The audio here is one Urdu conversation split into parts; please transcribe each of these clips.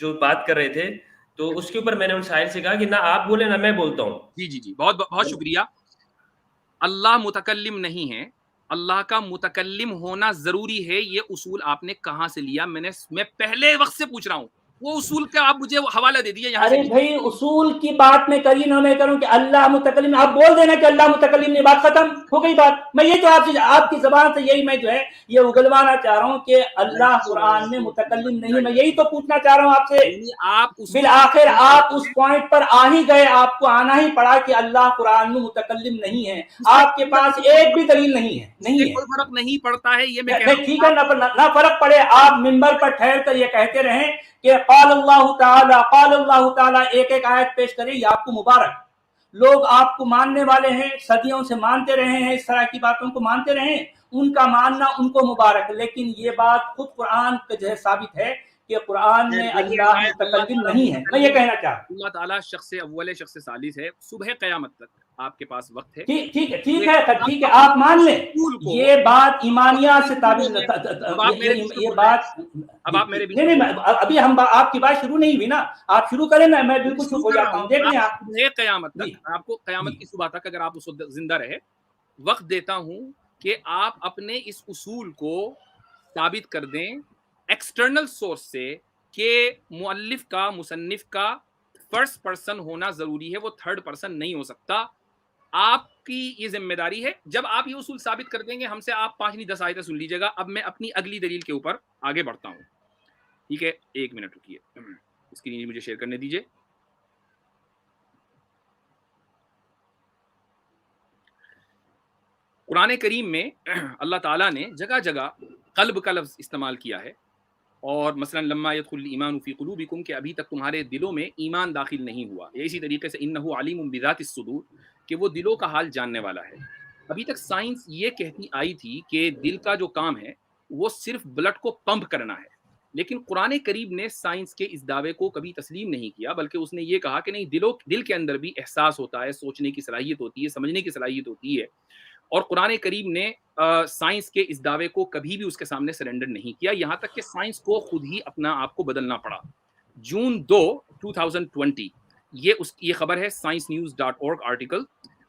جو بات کر رہے تھے تو اس کے اوپر میں نے ان شاعر سے کہا کہ نہ آپ بولے نہ میں بولتا ہوں. جی بہت بہت شکریہ. اللہ متکلم نہیں ہے, اللہ کا متکلم ہونا ضروری ہے. یہ اصول آپ نے کہاں سے لیا؟ میں پہلے وقت سے پوچھ رہا ہوں, وہ اصول کا آپ مجھے حوالہ دے دیے یہاں سے. ارے بھائی اصول کی بات میں کری نہ میں کروں کہ اللہ متکلم, آپ بول دینا کہ اللہ متکلم نہیں, بات ختم ہو گئی بات. میں یہ تو آپ کی زبان سے یہی میں جو ہے یہ اگلوانا چاہ رہا ہوں کہ اللہ قرآن میں متکلم نہیں ہے. میں یہی تو پوچھنا چاہ رہا ہوں آپ سے. بالآخر آپ اس پوائنٹ پر آ ہی گئے, آپ کو آنا ہی پڑا کہ اللہ قرآن میں متکلم نہیں ہے. آپ کے پاس ایک بھی دلیل نہیں ہے. کوئی فرق نہیں پڑتا ہے, یہ میں کہہ رہا ہوں. ٹھیک ہے, نہ فرق پڑے. آپ منبر پر ٹھہر کر یہ کہتے رہیں کہ قال اللہ تعالی ایک ایک آیت پیش کریں, یہ آپ کو مبارک. لوگ آپ کو ماننے والے ہیں, صدیوں سے مانتے رہے ہیں, اس طرح کی باتوں کو مانتے رہے, ان کا ماننا ان کو مبارک. لیکن یہ بات خود قرآن کا جو ہے ثابت ہے کہ قرآن میں اللہ متکلم نہیں ہے. میں یہ کہنا چاہتا ہوں اللہ تعالیٰ شخص اول شخص ثالث ہے. صبح قیامت تک آپ کے پاس وقت ہے. ٹھیک ہے, آپ مان لیں یہ بات ایمانیات سے یہ بات. اب آپ میرے نہیں, ابھی ہم آپ کی بات شروع نہیں ہوئی نا, آپ شروع کریں نا, میں بالکل چپ ہو جاتا ہوں. دیکھ لیں آپ قیامت تک, آپ کو قیامت کی صبح تک اگر آپ اس وقت زندہ رہے, وقت دیتا ہوں کہ آپ اپنے اس اصول کو ثابت کر دیں ایکسٹرنل سورس سے کہ مؤلف کا, مصنف کا فرسٹ پرسن ہونا ضروری ہے, وہ تھرڈ پرسن نہیں ہو سکتا. آپ کی یہ ذمہ داری ہے. جب آپ یہ اصول ثابت کر دیں گے ہم سے, آپ 5 نہیں 10 آیتیں سن لیجیے گا. اب میں اپنی اگلی دلیل کے اوپر آگے بڑھتا ہوں. ٹھیک ہے, 1 منٹ رکیے, اسکرین مجھے شیئر کرنے دیجیے. قرآن کریم میں اللہ تعالیٰ نے جگہ جگہ قلب کا لفظ استعمال کیا ہے, اور مثلا لما يدخل الایمان فی قلوبکم, کہ ابھی تک تمہارے دلوں میں ایمان داخل نہیں ہوا. اسی طریقے سے انہ علیم بذات الصدور, کہ وہ دلوں کا حال جاننے والا ہے. ابھی تک سائنس یہ کہتی آئی تھی کہ دل کا جو کام ہے وہ صرف بلڈ کو پمپ کرنا ہے, لیکن قرآن کریم نے سائنس کے اس دعوے کو کبھی تسلیم نہیں کیا, بلکہ اس نے یہ کہا کہ نہیں, دل کے اندر بھی احساس ہوتا ہے, سوچنے کی صلاحیت ہوتی ہے, سمجھنے کی صلاحیت ہوتی ہے. اور قرآن کریم نے سائنس کے اس دعوے کو کبھی بھی اس کے سامنے سرنڈر نہیں کیا, یہاں تک کہ سائنس کو خود ہی اپنا آپ کو بدلنا پڑا. جون 2 2020 یہ خبر ہے sciencenews.org article.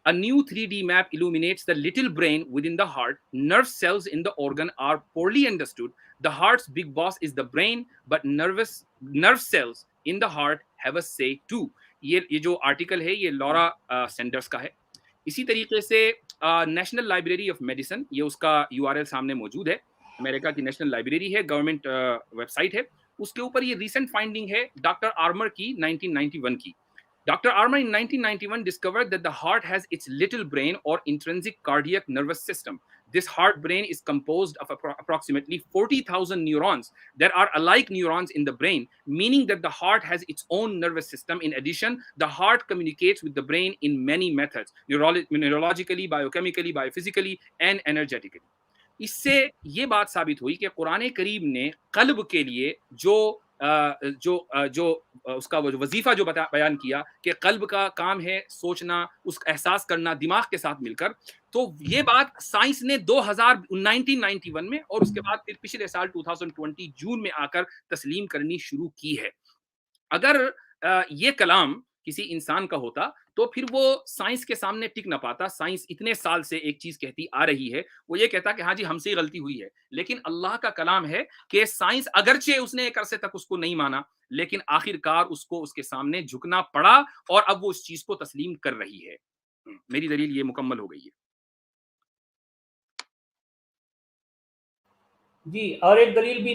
A new 3D map illuminates the little brain within the heart. Nerve cells in the organ are poorly understood. The heart's big boss is the brain, but nerve cells in the heart have a say too. یہ جو آرٹیکل ہے یہ لورا سینڈرز کا ہے. اسی طریقے سے نیشنل لائبریری آف میڈیسن, یہ اس کا URL سامنے موجود ہے, امریکہ کی نیشنل لائبریری ہے, گورنمنٹ ویب سائٹ ہے. اس کے اوپر یہ ریسنٹ فائنڈنگ ہے ڈاکٹر آرمر کی 1991 کی. Dr. Armour in 1991 discovered that the heart has its little brain or intrinsic cardiac nervous system. This heart brain is composed of approximately 40,000 neurons. There are alike neurons in the brain, meaning that the heart has its own nervous system. In addition, the heart communicates with the brain in many methods, neurologically, biochemically, biophysically, and energetically. اس سے یہ بات ثابت ہوئی کہ قرآن کریم نے قلب کے لیے جو اس کا وظیفہ جو بیان کیا کہ قلب کا کام ہے سوچنا, اس کا احساس کرنا دماغ کے ساتھ مل کر, تو یہ بات سائنس نے 1991 میں اور اس کے بعد پھر پچھلے سال 2020 جون میں آ کر تسلیم کرنی شروع کی ہے. اگر یہ کلام کسی انسان کا ہوتا تو پھر وہ سائنس کے سامنے ٹک نہ پاتا. سائنس اتنے سال سے ایک چیز کہتی آ رہی ہے, وہ یہ کہتا کہ ہاں جی ہم سے غلطی ہوئی ہے, لیکن اللہ کا کلام ہے کہ سائنس اگرچہ اس نے ایک عرصے تک اس کو نہیں مانا, لیکن آخر کار اس کو اس کے سامنے جھکنا پڑا اور اب وہ اس چیز کو تسلیم کر رہی ہے. میری دلیل یہ مکمل ہو گئی ہے. جی, اور ایک دلیل بھی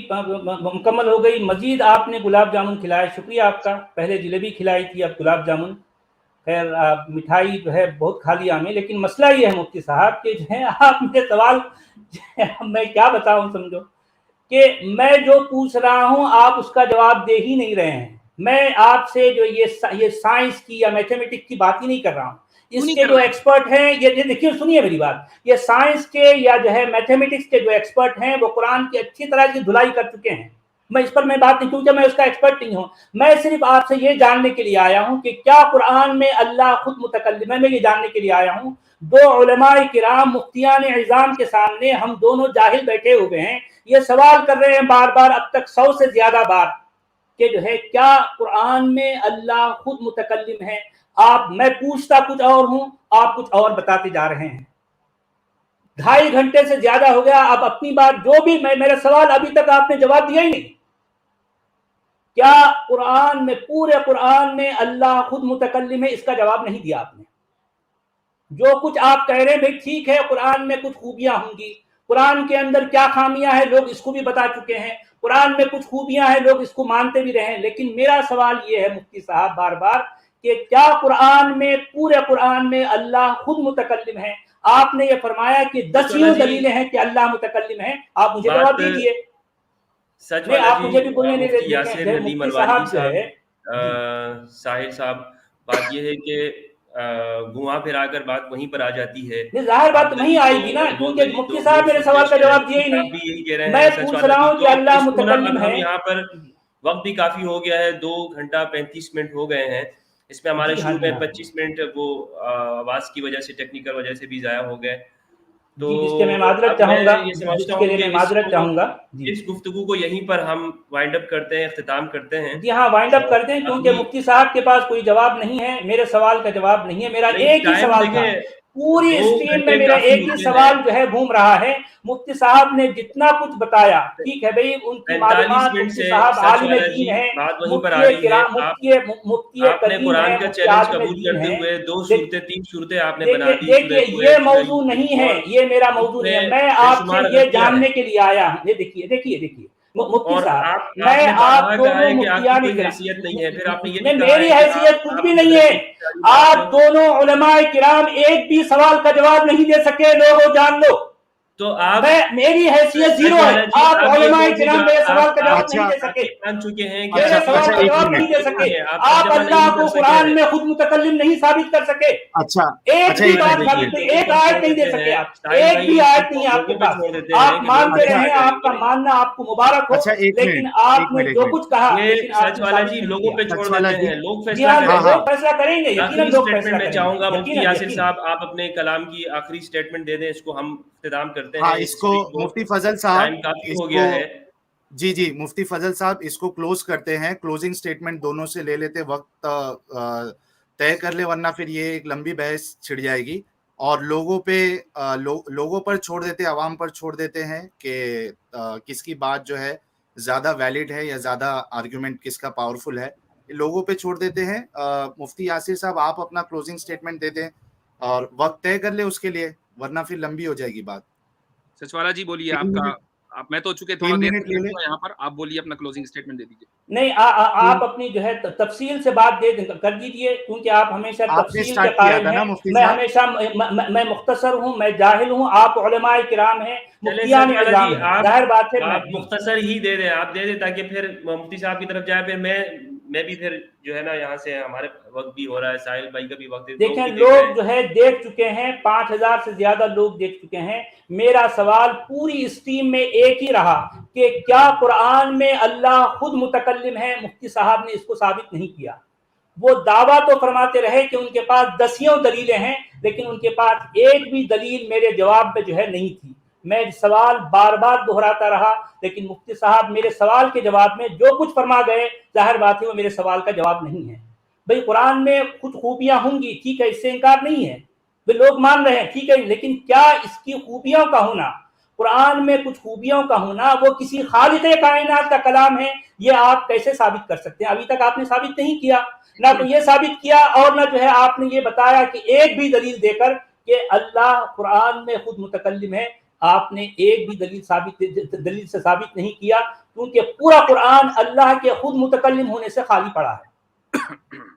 مکمل ہو گئی. مزید آپ نے گلاب جامن کھلایا, شکریہ آپ کا. پہلے جلیبی کھلائی تھی, اب گلاب جامن. خیر مٹھائی جو ہے بہت کھا لیا ہمیں, لیکن مسئلہ یہ ہے مفتی صاحب کہ جو ہے آپ مجھے سوال میں کیا بتاؤں, سمجھو کہ میں جو پوچھ رہا ہوں آپ اس کا جواب دے ہی نہیں رہے ہیں. میں آپ سے جو یہ سائنس کی یا میتھمیٹکس کی بات ہی نہیں کر رہا ہوں. اس کے جو ایکسپرٹ ہیں, یہ دیکھیے سنیے میری بات, یہ سائنس کے یا جو ہے میتھمیٹکس کے جو ایکسپرٹ ہیں وہ قرآن کی اچھی طرح کی دھلائی کر چکے ہیں. میں اس پر میں بات نہیں, کیونکہ میں اس کا ایکسپرٹ نہیں ہوں. میں صرف آپ سے یہ جاننے کے لیے آیا ہوں کہ کیا قرآن میں اللہ خود متکلم ہے. میں یہ جاننے کے لیے آیا ہوں. 2 علماء کرام مفتیان اعظام کے سامنے ہم دونوں جاہل بیٹھے ہوئے ہیں, یہ سوال کر رہے ہیں بار بار, اب تک 100 سے زیادہ بار, کہ جو ہے کیا قرآن میں اللہ خود متکلم ہے؟ میں پوچھتا کچھ اور ہوں، آپ کچھ اور بتاتے جا رہے ہیں. 2.5 گھنٹے سے زیادہ ہو گیا، آپ اپنی بات جو بھی میرا سوال ابھی تک آپ نے جواب دیا ہی نہیں. کیا قرآن میں، پورے قرآن میں اللہ خود متکلم ہے؟ اس کا جواب نہیں دیا آپ نے. جو کچھ آپ کہہ رہے ہیں بھائی ٹھیک ہے، قرآن میں کچھ خوبیاں ہوں گی، قرآن کے اندر کیا خامیاں ہیں لوگ اس کو بھی بتا چکے ہیں، قرآن میں کچھ خوبیاں ہیں لوگ اس کو مانتے بھی رہے ہیں. لیکن میرا سوال یہ ہے مفتی صاحب بار بار کہ کیا قرآن میں، پورے قرآن میں اللہ خود متکلم ہے؟ آپ نے یہ فرمایا کہ 10 دلیلیں ہیں کہ اللہ متکلم ہے. آپ مجھے جواب دیجیے. سچ نہیں، والا آپ مجھے بھی بولنے مفتی نہیں یاسر دیتے. ندیم مفتی الوالدی صاحب جو ہے، ساحر صاحب، بات یہ ہے کہ گھما پھرا کر بات وہیں پر آ جاتی ہے. ظاہر بات نہیں آئے گی نا، کیونکہ مفتی صاحب میرے سوال کا جواب دیا ہی نہیں. بھی یہی کہہ رہے میں ہیں سچ پوچھ والا رہا ہوں جی. کہ اللہ اس کو نا متکلم اب ہم ہے. یہاں پر وقت بھی کافی ہو گیا ہے، 2 گھنٹہ 35 منٹ ہو گئے ہیں. اس میں ہمارے شروع میں 25 منٹ وہ آواز کی وجہ سے، ٹیکنیکل وجہ سے بھی ضائع ہو گئے. تو جس کے میں معذرت اب چاہوں گا، میں یہ سمجھتا جس کے ہوں لیے کہ میں معذرت چاہوں گا. اس گفتگو کو یہیں پر ہم وائنڈ اپ کرتے ہیں، اختتام کرتے ہیں. جی ہاں، وائنڈ اپ کرتے ہیں، کیونکہ مفتی صاحب کے پاس کوئی جواب نہیں ہے، میرے سوال کا جواب نہیں ہے. میرا ایک ہی سوال تھا، پوری اسٹریم میں میرا ایک ہی سوال جو ہے گھوم رہا ہے. مفتی صاحب نے جتنا کچھ بتایا، ٹھیک ہے بھائی، ان کی 45 معلومات، منٹ مفتی سے صاحب سچ عالم والا دین جی ہے، بات وہیں پر آ مفتی رہی ہے. کرام، مفتی آپ نے قدیم قرآن ہے، کا مفتی چیلنج عالم قبول دین کرتے ہے. ہوئے 2 صورتیں 3 صورتیں آپ نے بنا دی. دیکھیے یہ موضوع نہیں ہے، یہ میرا موضوع نہیں ہے. میں آپ سے یہ جاننے کے لیے آیا ہوں. یہ دیکھیے مفتی اور صاحب، آپ میں نے آپ بارہا کہا دونوں ہے کہ آپ کی مفتیان کوئی کرام، حیثیت نہیں ہے. پھر آپ نے یہ بھی کہا میری ہے کہ حیثیت کچھ بھی نہیں ہے. آپ آپ دونوں علماء کرام ایک بھی سوال کا جواب نہیں دے سکے، لوگوں جان لو. تو آپ میری حیثیت زیرو ہے. آپ علماء کرام میرے سوال کا جواب نہیں دے سکے، مان چکے ہیں کہ میرے سوال کا ایک جواب منٹ. نہیں دے سکے. آپ آپ ترجمہ اللہ نہیں کو کر سکے قرآن ہیں. میں خود متکلم نہیں ثابت کر سکے. ایک بھی ایک بات منٹ. ثابت نہیں، ایک آیت نہیں دے سکے آپ. ایک بھی آیت نہیں آپ کے پاس. آپ مانتے رہیں، آپ کا ماننا آپ کو مبارک ہو، لیکن آپ نے جو کچھ کہا، لیکن آپ سچ نے والا ثابت جی نہیں لوگوں پہ کیا. چھوڑ دیتے ہیں، لوگ جی فیصلہ ہاں، کریں گے. لوگ فیصلہ کریں گے، آخری یقیناً لوگ اسٹیٹمنٹ فیصلہ میں کریں چاہوں گا گے. مفتی یاسر صاحب آپ اپنے کلام کی آخری اسٹیٹمنٹ دے دیں، اس کو ہم اختتام کرتے ہاں، ہیں. اس کو مفتی فضل صاحب، ٹائم کافی اس ہو کو گیا ہے. جی مفتی فضل صاحب اس کو کلوز کرتے ہیں. کلوزنگ سٹیٹمنٹ دونوں سے لے لیتے، وقت طے کر لے، ورنہ پھر یہ ایک لمبی بحث چھڑ جائے گی اور لوگوں پر چھوڑ دیتے، عوام پر چھوڑ دیتے ہیں کہ کس کی بات جو ہے زیادہ ویلڈ ہے یا زیادہ آرگیومنٹ کس کا پاورفل ہے. لوگوں پہ چھوڑ دیتے ہیں. مفتی یاسر صاحب آپ اپنا کلوزنگ سٹیٹمنٹ دے دیں اور وقت طے کر لے اس کے لیے، ورنہ پھر لمبی ہو جائے گی بات. سچوالا جی بولیے. 3 آپ کا منٹ. میں تو چونکہ تھوڑا 3 دیر منٹ لے لیں. یہاں پر، آپ بولیے اپنا کلوزنگ سٹیٹمنٹ دے دیجیے. نہیں، آپ اپنی جو ہے تفصیل سے بات کر دیجئے، کیونکہ آپ ہمیشہ آپ نے تفصیل کے سٹارٹ کیا قائل تھا نا ہیں. مفتی میں صاحب. ہمیشہ میں مختصر ہوں، میں جاہل ہوں، آپ علماء کرام ہیں، مفتیان اعظام ہیں. ظاہر بات ہے آپ مختصر ہی دے دیں، آپ دے دیں تاکہ پھر مفتی صاحب کی طرف جائے. پھر میں بھی پھر جو ہے نا یہاں سے ہمارے وقت بھی ہو رہا ہے، ساحل بھائی کا بھی وقت. دیکھیں لوگ جو ہے دیکھ چکے ہیں، 5000 سے زیادہ لوگ دیکھ چکے ہیں. میرا سوال پوری اسٹریم میں ایک ہی رہا کہ کیا قرآن میں اللہ خود متکلم ہے؟ مفتی صاحب نے اس کو ثابت نہیں کیا. وہ دعویٰ تو فرماتے رہے کہ ان کے پاس 10 دلیلیں ہیں، لیکن ان کے پاس ایک بھی دلیل میرے جواب میں جو ہے نہیں تھی. میں سوال بار بار دہراتا رہا، لیکن مفتی صاحب میرے سوال کے جواب میں جو کچھ فرما گئے، ظاہر بات ہے وہ میرے سوال کا جواب نہیں ہے. بھئی قرآن میں کچھ خوبیاں ہوں گی، ٹھیک ہے، اس سے انکار نہیں ہے، لوگ مان رہے ہیں، ٹھیک ہے، لیکن کیا اس کی خوبیوں کا ہونا، قرآن میں کچھ خوبیوں کا ہونا، وہ کسی خالق کائنات کا کلام ہے، یہ آپ کیسے ثابت کر سکتے ہیں؟ ابھی تک آپ نے ثابت نہیں کیا. نہ تو یہ ثابت کیا اور نہ جو ہے آپ نے یہ بتایا کہ ایک بھی دلیل دے کر کہ اللہ قرآن میں خود متکلم ہے. آپ نے ایک بھی دلیل سے ثابت نہیں کیا، کیونکہ پورا قرآن اللہ کے خود متکلم ہونے سے خالی پڑا ہے.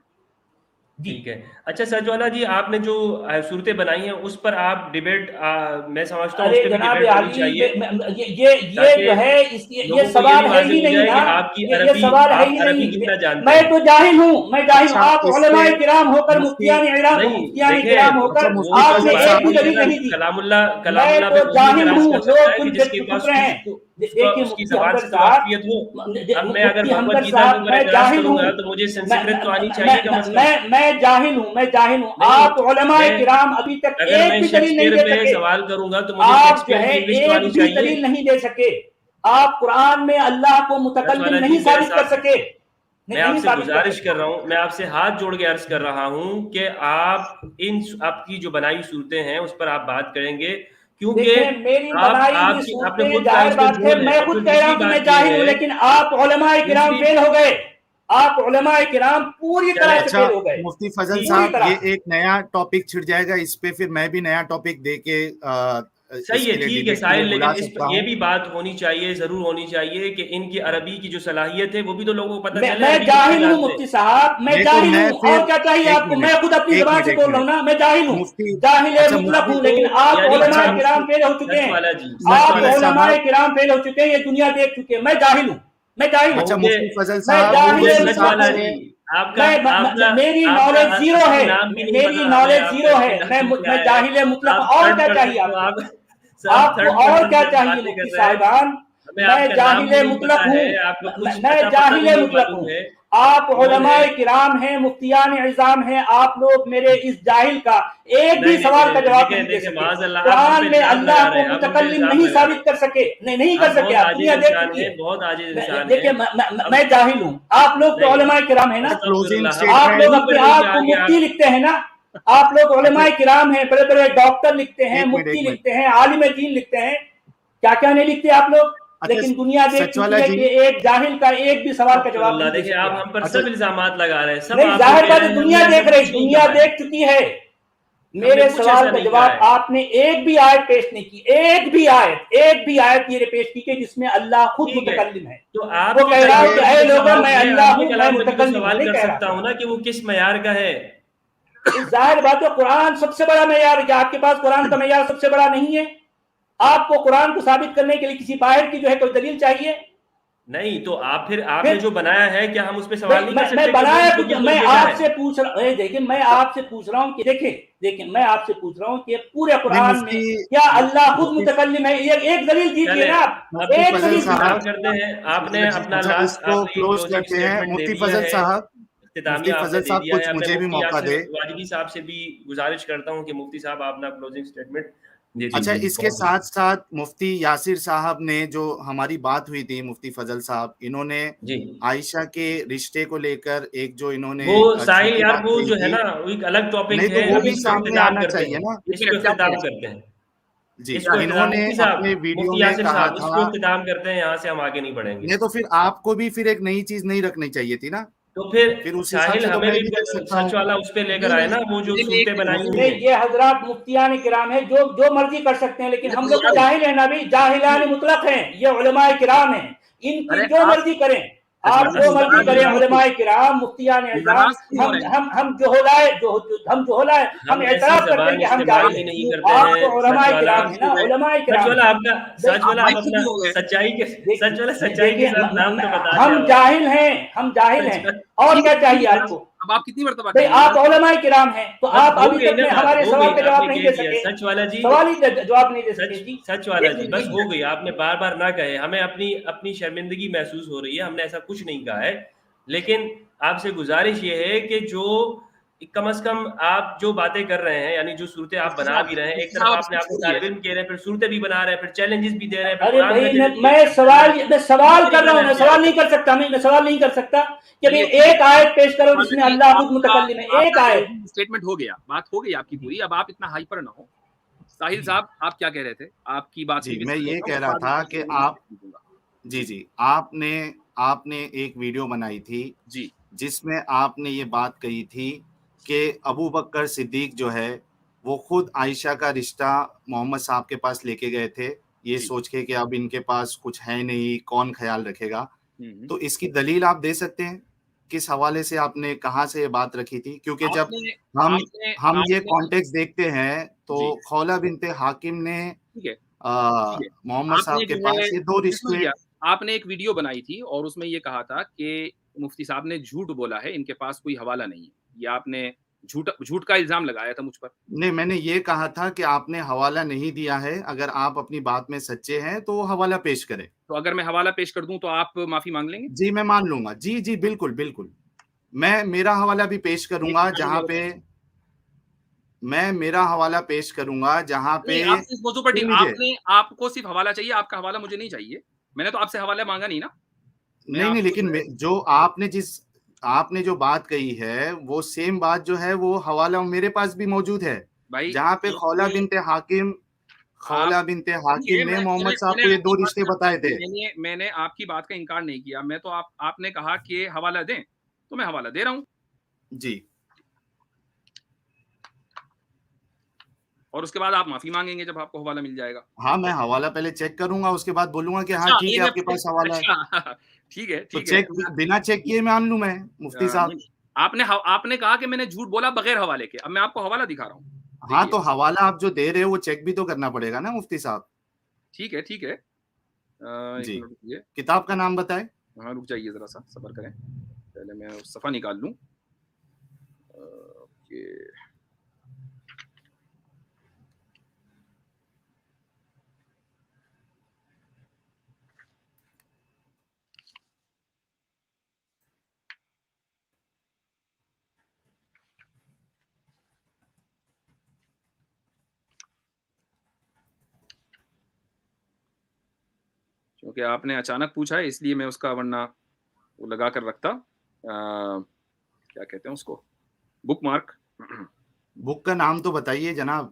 ٹھیک ہے. اچھا سچوالا جی، آپ نے جو صورتیں بنائی ہیں اس پر آپ ڈیبیٹ، میں سمجھتا ہوں اس پہ بھی ڈیبیٹ ہونی چاہیے. یہ جو ہے یہ سوال ہے ہی نہیں نا، یہ سوال ہے ہی نہیں. میں تو جاہل ہوں، آپ علماء کرام ہو کر، مفتیان کرام ہو کر آپ نے ایک بھی دلیل نہیں دی. کلام اللہ میں تو جاہل ہوں، لوگ کچھ جس کے پاس رہے ہیں. دیکھیے اس کی مفتی زبان حمدر سے صاحب، واقفیت ہو. اب میں اگر مفتی بھگوت حمدر گیتا کے صاحب، اوپر میں اعتراض جاہل کروں گا ہوں، تو مجھے سنسکرت تو آنی چاہیے کم از کم. میں جاہل ہوں. آپ علماء کرام ابھی تک اگر ایک میں بھی دلیل نہیں شیکسپیئر دے پہ سکے. سوال کروں گا تو مجھے آپ جو شیکسپیئر ہے کی انگلش تو ایک آنی بھی چاہیے. دلیل نہیں دے سکے. آپ قرآن میں اللہ کو متکلم نہیں ثابت کر سکے. میں آپ سے گزارش کر رہا ہوں، میں آپ سے ہاتھ جوڑ کے عرض کر رہا ہوں کہ آپ کی جو بنائی صورتیں ہیں اس پر آپ بات کریں گے، کیونکہ میری آپ بنائی نے خود کہا ظاہر اس میں بات ہے، جھوٹ میں خود کہہ رہا ہوں کہ میں جاہل ہوں، لیکن آپ علماء کرام فیل ہو گئے، آپ علماء کرام پوری طرح سے فیل ہو گئے. مفتی فضل صاحب یہ ایک نیا ٹاپک چھڑ جائے گا، اس پہ پھر میں بھی نیا ٹاپک دے کے صحیح ہے، ٹھیک ہے ساحل، لیکن اس پر یہ بھی بات ہونی چاہیے، ضرور ہونی چاہیے کہ ان کی عربی کی جو صلاحیت ہے وہ بھی تو لوگوں کو پتہ چلے. میں جاہل ہوں مفتی صاحب، میں جاہل ہوں، اور کیا چاہیے آپ کو؟ میں خود اپنی زبان سے بول رہا ہوں نا، میں جاہل ہوں، جاہل مطلق ہوں، لیکن آپ علماء کرام فیل ہو چکے ہیں، آپ علماء کرام فیل ہو چکے ہیں، یہ دنیا دیکھ چکے ہیں. میں جاہل ہوں، میں جاہل ہوں، میں جاہل مطلق ہوں، میری نالج زیرو ہے، میری نالج زیرو ہے، میں جاہل مطلق. اور کیا چاہیے آپ کو؟ آپ کو اور کیا چاہیے مفتی صاحبان؟ میں جاہل مطلق ہوں، میں جاہل مطلق ہوں. آپ علماء کرام ہیں، مفتیان عظام ہیں، آپ لوگ میرے اس جاہل کا ایک بھی سوال کا جواب نہیں دے سکے. قرآن میں اللہ کو متکلم نہیں ثابت کر سکے، نہیں کر سکے. آپ دنیا دیکھ چکی ہے. دیکھیے میں جاہل ہوں، آپ لوگ تو علماء کرام ہیں نا، آپ لوگ اپنے آپ کو مفتی لکھتے ہیں نا، آپ لوگ علماء کرام ہیں، بڑے بڑے ڈاکٹر لکھتے ہیں، مفتی لکھتے ہیں، عالم دین لکھتے ہیں، کیا کیا نہیں لکھتے آپ لوگ. لیکن دنیا دیکھ چکی ہے کہ ایک جاہل کا ایک بھی سوال کا جواب نہیں دے سکتے. آپ ہم پر سب الزامات لگا رہے ہیں. نہیں، ظاہر بات ہے دنیا دیکھ رہی، دنیا دیکھ چکی ہے. میرے سوال کا جواب آپ نے ایک بھی آیت پیش نہیں کی، ایک بھی آیت یہ پیش کی کہ جس میں اللہ خود متکلم ہے. تو آپ وہ کہہ رہا ہوں کہ اے لوگوں میں اللہ ہوں، میں متکلم سوال نہیں کر کہہ سکتا رہا ہوں نا کہ وہ کس معیار کا ہے. ظاہر بات ہے قرآن سب سے بڑا معیار ہے. کیا آپ کے پاس قرآن کا معیار سب سے بڑا نہیں ہے؟ آپ کو قرآن کو ثابت کرنے کے لیے کسی باہر کی جو ہے کوئی دلیل چاہیے؟ نہیں تو آپ نے جو بنایا ہے کیا ہم اس پہ سوال نہیں کر سکتے؟ میں بنایا، میں آپ سے پوچھ رہا ہوں، دیکھیں میں آپ سے پوچھ رہا ہوں کہ دیکھیں میں آپ سے پوچھ رہا ہوں کہ پورے قرآن میں کیا اللہ خود متکلم ہے؟ ایک دلیل دیجیے نا آپ، ایک دلیل کرتے ہیں. آپ نے اپنا لاسٹ کلوز کرتے ہیں. مفتی فضل صاحب، مفتی فضل صاحب کچھ مجھے بھی موقع دے. واجدی صاحب سے بھی گزارش کرتا ہوں کہ مفتی صاحب آپ اپنا کلوزنگ سٹیٹمنٹ. اچھا، اس کے ساتھ ساتھ مفتی یاسر صاحب نے جو ہماری بات ہوئی تھی، مفتی فضل صاحب انہوں نے عائشہ کے رشتے کو لے کر ایک جو انہوں نے وہ ساحل یار وہ جو ہے نا وہ ایک الگ ٹاپک ہے، وہ بھی سامنے آنا چاہیے نا. اس کو اختتام کرتے ہیں. جی، انہوں نے اپنے ویڈیو میں کہا تھا، اس کو اختتام کرتے ہیں، یہاں سے ہم آگے نہیں بڑھیں گے. نہیں تو پھر آپ کو بھی پھر ایک نئی چیز نہیں رکھنی چاہیے تھی نا. تو پھر ساحل ہمیں بھی سچ والا اس پہ لے کر آئے نا، وہ جو صورتیں بنائی ہوئی ہیں. یہ حضرات مفتیان کرام ہیں، جو مرضی کر سکتے ہیں، لیکن ہم لوگ تو جاہل ہیں نا بھی، جاہلان مطلق ہیں. یہ علماء کرام ہیں، ان کی جو مرضی کریں، آپ جو مرضی کریں. علماء کرام، مفتیان اعظام، ہم جوہلائے ہم اعتراف کرتے ہیں کہ ہم جاہل ہیں. آپ تو علماء کرام ہیں نا، علماء کرام. سچ والا اپنا سچائی کے ساتھ نام تو بتا. ہم جاہل ہیں، اور کیا چاہیے آپ کو؟ اب آپ کتنی مرتبہ آپ علماء کرام ہیں تو آپ ابھی تک ہمارے سوال کا جواب نہیں دے سکے. سچ والا جی، سوال ہی جواب نہیں دے سکے. سچ والا جی، بس ہو گئی. آپ نے بار بار نہ کہے، ہمیں اپنی شرمندگی محسوس ہو رہی ہے. ہم نے ایسا کچھ نہیں کہا ہے، لیکن آپ سے گزارش یہ ہے کہ جو کم از کم آپ جو باتیں کر رہے ہیں، یعنی جو صورتیں آپ بنا بھی رہے ہیں، ایک طرف آپ نے آپ کو طالب علم کہہ رہے ہیں، پھر صورتیں بھی بنا رہے ہیں، پھر چیلنجز بھی دے رہے ہیں. ارے بھائی میں سوال کر رہا ہوں، میں سوال نہیں کر سکتا کہ ایک آیت پیش کرو جس میں اللہ خود متکلم ہے. ایک آیت اسٹیٹمنٹ ہو گیا، بات ہو گئی آپ کی پوری. اب آپ اتنا ہائپر نہ ہو. ساحل صاحب آپ کیا کہہ رہے تھے؟ آپ کی بات. جی میں یہ کہہ رہا تھا کہ آپ نے ایک ویڈیو بنائی تھی جی، جس میں آپ نے یہ بات کہی تھی کہ ابو بکر صدیق جو ہے وہ خود عائشہ کا رشتہ محمد صاحب کے پاس لے کے گئے تھے، یہ سوچ کے کہ اب ان کے پاس کچھ ہے نہیں، کون خیال رکھے گا. تو اس کی دلیل آپ دے سکتے ہیں کس حوالے سے آپ نے کہاں سے یہ بات رکھی تھی؟ کیونکہ جب ہم یہ کانٹیکس دیکھتے ہیں تو خولہ بنت حاکم نے محمد صاحب کے پاس یہ دو رشتے. آپ نے ایک ویڈیو بنائی تھی اور اس میں یہ کہا تھا کہ مفتی صاحب نے جھوٹ بولا ہے، ان کے پاس کوئی حوالہ نہیں ہے. یہ آپ نے جھوٹ کا الزام لگایا تھا مجھ پر. نہیں، میں نے یہ کہا تھا کہ آپ نے حوالہ نہیں دیا ہے. اگر آپ اپنی بات میں سچے ہیں تو حوالہ پیش کریں. تو اگر میں حوالہ پیش کر دوں تو آپ معافی مانگ لیں گے؟ جی میں مان لوں گا. جی بالکل. میں میرا حوالہ بھی پیش کروں گا جہاں پہ آپ اس موضوع پر آپ کو صرف حوالہ چاہیے، آپ کا حوالہ مجھے نہیں چاہیے. میں نے تو آپ سے حوالہ مانگا نہیں نا. نہیں، لیکن جو آپ نے آپ نے جو بات کہی ہے وہ سیم بات جو ہے وہ حوالہ میرے پاس بھی موجود ہے بھائی جہاں پہ خولہ بنت حاکم نے محمد صاحب کو یہ 2 رشتے بتائے تھے. میں نے آپ کی بات کا انکار نہیں کیا. میں تو آپ نے کہا کہ حوالہ دیں تو میں حوالہ دے رہا ہوں جی. اور اس کے بعد آپ معافی مانگیں گے جب آپ کو حوالہ مل جائے گا. ہاں میں حوالہ پہلے چیک کروں گا اس کے بعد بولوں گا کہ ہاں ٹھیک ہے آپ کے پاس حوالہ ہے. ٹھیک ہے تو چیک بنا چیک کیے مان لوں میں مفتی صاحب. آپ نے کہا کہ میں نے جھوٹ بولا بغیر حوالے کے. اب میں آپ کو حوالہ دکھا رہا ہوں. ہاں تو حوالہ آپ جو دے رہے ہو وہ چیک بھی تو کرنا پڑے گا نا مفتی صاحب. ٹھیک ہے جی. کتاب کا نام بتائیں. ہاں رک جائیے ذرا سا صبر کریں. پہلے میں صفحہ نکال لوں. کیونکہ آپ نے اچانک پوچھا ہے اس لیے میں اس کا ورنہ وہ لگا کر رکھتا. کیا کہتے ہیں اس کو, بک مارک. بک کا نام تو بتائیے جناب.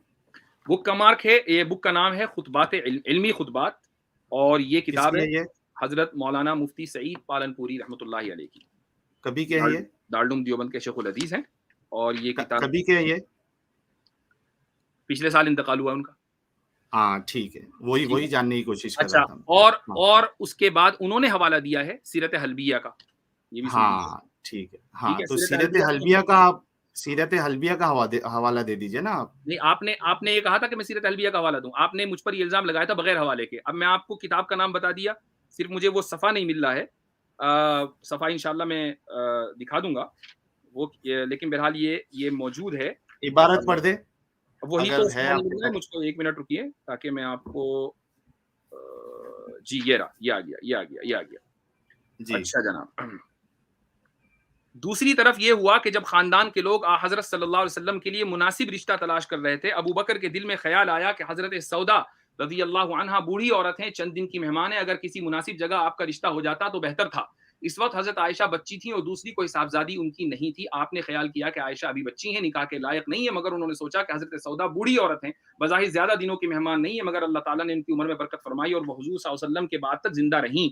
بک کا مارک ہے, یہ بک کا نام ہے خطبات علمی خطبات, اور یہ کتاب ہے حضرت مولانا مفتی سعید پالنپوری رحمۃ اللہ علیہ کی. کبھی کے ہیں یہ؟ دارالعلوم دیوبند کے شیخ الحدیث ہیں. اور یہ کتاب کبھی کے ہیں یہ؟ پچھلے سال انتقال ہوا ان کا. ہاں ٹھیک ہے, وہی جاننے کی کوشش کر رہا تھا. اور اس کے بعد انہوں نے حوالہ دیا ہے سیرت حلبیہ کا. یہ بھی ہاں ٹھیک ہے. ہاں تو سیرت حلبیہ کا حوالہ دے دیجئے نا آپ. نہیں, آپ نے یہ کہا تھا کہ میں سیرت حلبیہ کا حوالہ دوں. آپ نے مجھ پر یہ الزام لگایا تھا بغیر حوالے کے. اب میں آپ کو کتاب کا نام بتا دیا, صرف مجھے وہ صفحہ نہیں مل رہا ہے. صفحہ انشاءاللہ میں دکھا دوں گا وہ, لیکن بہرحال یہ موجود ہے. عبارت پڑھ دے. وہی تو ہے. مجھ کو 1 منٹ رکیے تاکہ میں آپ کو جی یہ آ گیا. اچھا جناب, دوسری طرف یہ ہوا کہ جب خاندان کے لوگ حضرت صلی اللہ علیہ وسلم کے لیے مناسب رشتہ تلاش کر رہے تھے, ابو بکر کے دل میں خیال آیا کہ حضرت سودا رضی اللہ عنہا بوڑھی عورت ہیں, چند دن کی مہمان ہے, اگر کسی مناسب جگہ آپ کا رشتہ ہو جاتا تو بہتر تھا. اس وقت حضرت عائشہ بچی تھیں اور دوسری کوئی صاحبزادی ان کی نہیں تھی. آپ نے خیال کیا کہ عائشہ ابھی بچی ہیں, نکاح کے لائق نہیں ہے, مگر انہوں نے سوچا کہ حضرت سودا بوڑھی عورت ہیں, بظاہر زیادہ دنوں کی مہمان نہیں ہے, مگر اللہ تعالیٰ نے ان کی عمر میں برکت فرمائی اور وہ حضور صلی اللہ علیہ وسلم کے بعد تک زندہ رہیں.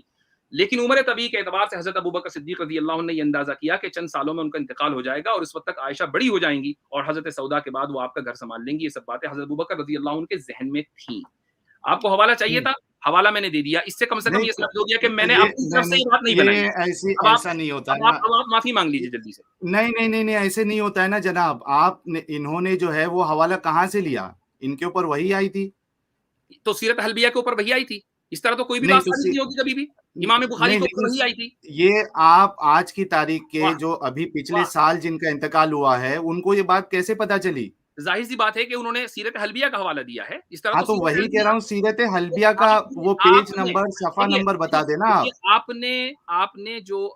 لیکن عمر طبیعی کے اعتبار سے حضرت ابوبکر صدیق رضی اللہ عنہ نے یہ اندازہ کیا کہ چند سالوں میں ان کا انتقال ہو جائے گا اور اس وقت تک عائشہ بڑی ہو جائیں گی اور حضرت سودا کے بعد وہ آپ کا گھر سنبھال لیں گی. یہ سب باتیں حضرت ابوبکر رضی اللہ عنہ کے ذہن میں تھیں. آپ کو حوالہ چاہیے تھا, حوالہ میں نے دے دیا. اس سے کم یہ ثابت ہو گیا کہ میں نے اپنی طرف سے یہ بات نہیں بنائی. ایسا نہیں ہوتا ہے. اب آپ معافی مانگ لیجیے جلدی سے. نہیں ایسے نہیں ہوتا ہے نا جناب. انہوں نے جو ہے وہ حوالہ کہاں سے لیا؟ ان کے اوپر وہی آئی تھی تو سیرت حلبیہ کے اوپر وہی آئی تھی. اس طرح تو کوئی بھی بات نہیں ہوگی کبھی بھی. امام بخاری کے اوپر وہی آئی تھی. یہ آپ آج کی تاریخ کے جو ابھی پچھلے سال جن کا انتقال ہوا ہے ان کو یہ بات کیسے پتا چلی؟ ظاہر سی بات ہے کہ انہوں نے سیرت حلبیہ کا حوالہ دیا ہے. اس طرح ہاں تو وہی کہہ رہا ہوں, سیرت حلبیہ کا وہ پیج نمبر صفحہ نمبر بتا دینا آپ نے جو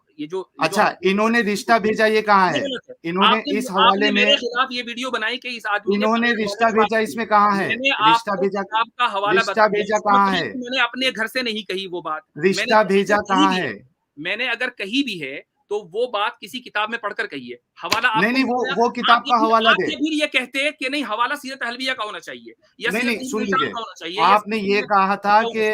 اچھا انہوں نے رشتہ بھیجا یہ کہاں ہے؟ انہوں نے اس حوالے میں میرے خلاف یہ ویڈیو بنائی کہ اس آدمی انہوں نے رشتہ بھیجا, اس میں کہاں ہے رشتہ بھیجا؟ آپ کا حوالہ رشتہ بھیجا کہاں ہے؟ میں نے اپنے گھر سے نہیں کہی وہ بات. رشتہ بھیجا کہاں ہے؟ میں نے اگر کہی بھی ہے تو وہ بات کسی کتاب میں پڑھ کر کہی ہے. حوالہ نہیں وہ کتاب کا حوالہ دے. پھر یہ کہتے کہ نہیں حوالہ سیرت حلبیہ کا ہونا چاہیے یا نہیں سن لیجیے, آپ نے یہ کہا تھا کہ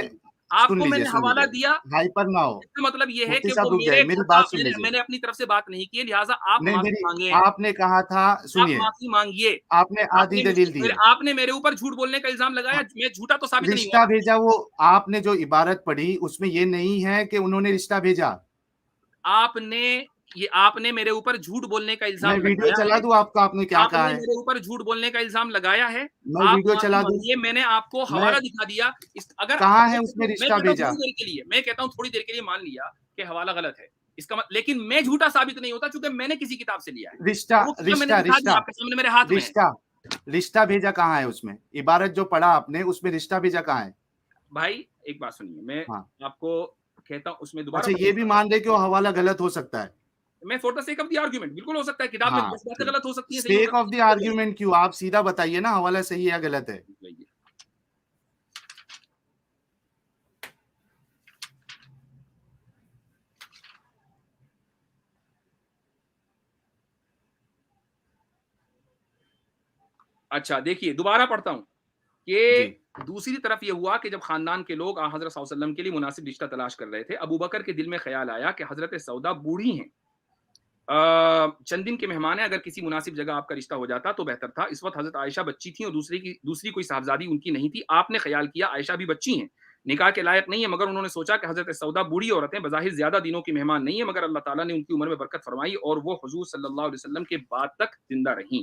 آپ کو میں نے حوالہ دیا, ہائپر نہ ہو. اس کا مطلب یہ ہے کہ وہ میری بات سن لیجیے. میں نے اپنی طرف سے بات نہیں کی, لہٰذا آپ معافی مانگیں. آپ نے کہا تھا, سنیے, معافی مانگیے. آپ نے آدھی دلیل دی. آپ نے میرے اوپر جھوٹ بولنے کا الزام لگایا, میں جھوٹا تو ثابت نہیں ہوا. رشتہ بھیجا, وہ آپ نے جو عبارت پڑھی اس میں یہ نہیں ہے کہ انہوں نے رشتہ بھیجا. آپ نے میرے اوپر جھوٹ بولنے کا الزام لگایا. میں ویڈیو چلا دوں آپ کا, آپ نے کیا کہا ہے؟ میرے اوپر جھوٹ بولنے کا الزام لگایا ہے. میں ویڈیو چلا دوں. میں نے آپ کو حوالہ دکھا دیا. اگر کہاں ہے اس میں رشتہ بھیجا؟ میں کہتا ہوں تھوڑی دیر کے لیے مان لیا کہ حوالہ غلط ہے, اس کا لیکن میں جھوٹا ثابت نہیں ہوتا چونکہ میں نے کسی کتاب سے لیا ہے. رشتہ بھیجا کہاں ہے اس میں؟ عبارت جو پڑھا آپ نے اس میں رشتہ بھیجا کہاں ہے؟ بھائی ایک بات سنیے, میں آپ کو کہتا ہوں اس میں دوبارہ. اچھا یہ بھی مان لے کہ وہ حوالہ غلط ہو سکتا ہے. میں for the sake of the argument, بالکل ہو سکتا ہے کتاب میں بس باتیں غلط ہو سکتی ہیں. سیک آف دی آرگیومنٹ کیوں, آپ سیدھا بتائیے نا حوالہ صحیح ہے یا غلط ہے. اچھا دیکھیے دوبارہ پڑھتا ہوں کہ جی دوسری طرف یہ ہوا کہ جب خاندان کے لوگ حضرت صلی اللہ علیہ وسلم کے لیے مناسب رشتہ تلاش کر رہے تھے، ابو بکر کے دل میں خیال آیا کہ حضرت سودا بوڑھی ہیں، چند دن کے مہمان ہیں، اگر کسی مناسب جگہ آپ کا رشتہ ہو جاتا تو بہتر تھا۔ اس وقت حضرت عائشہ بچی تھیں اور دوسری کوئی صاحبزادی ان کی نہیں تھی۔ آپ نے خیال کیا عائشہ بھی بچی ہیں، نکاح کے لائق نہیں ہے، مگر انہوں نے سوچا کہ حضرت سودا بوڑھی عورت ہیں، بظاہر زیادہ دنوں کی مہمان نہیں ہے، مگر اللہ تعالیٰ نے ان کی عمر میں برکت فرمائی اور وہ حضور صلی اللہ علیہ وسلم کے بعد تک زندہ رہیں۔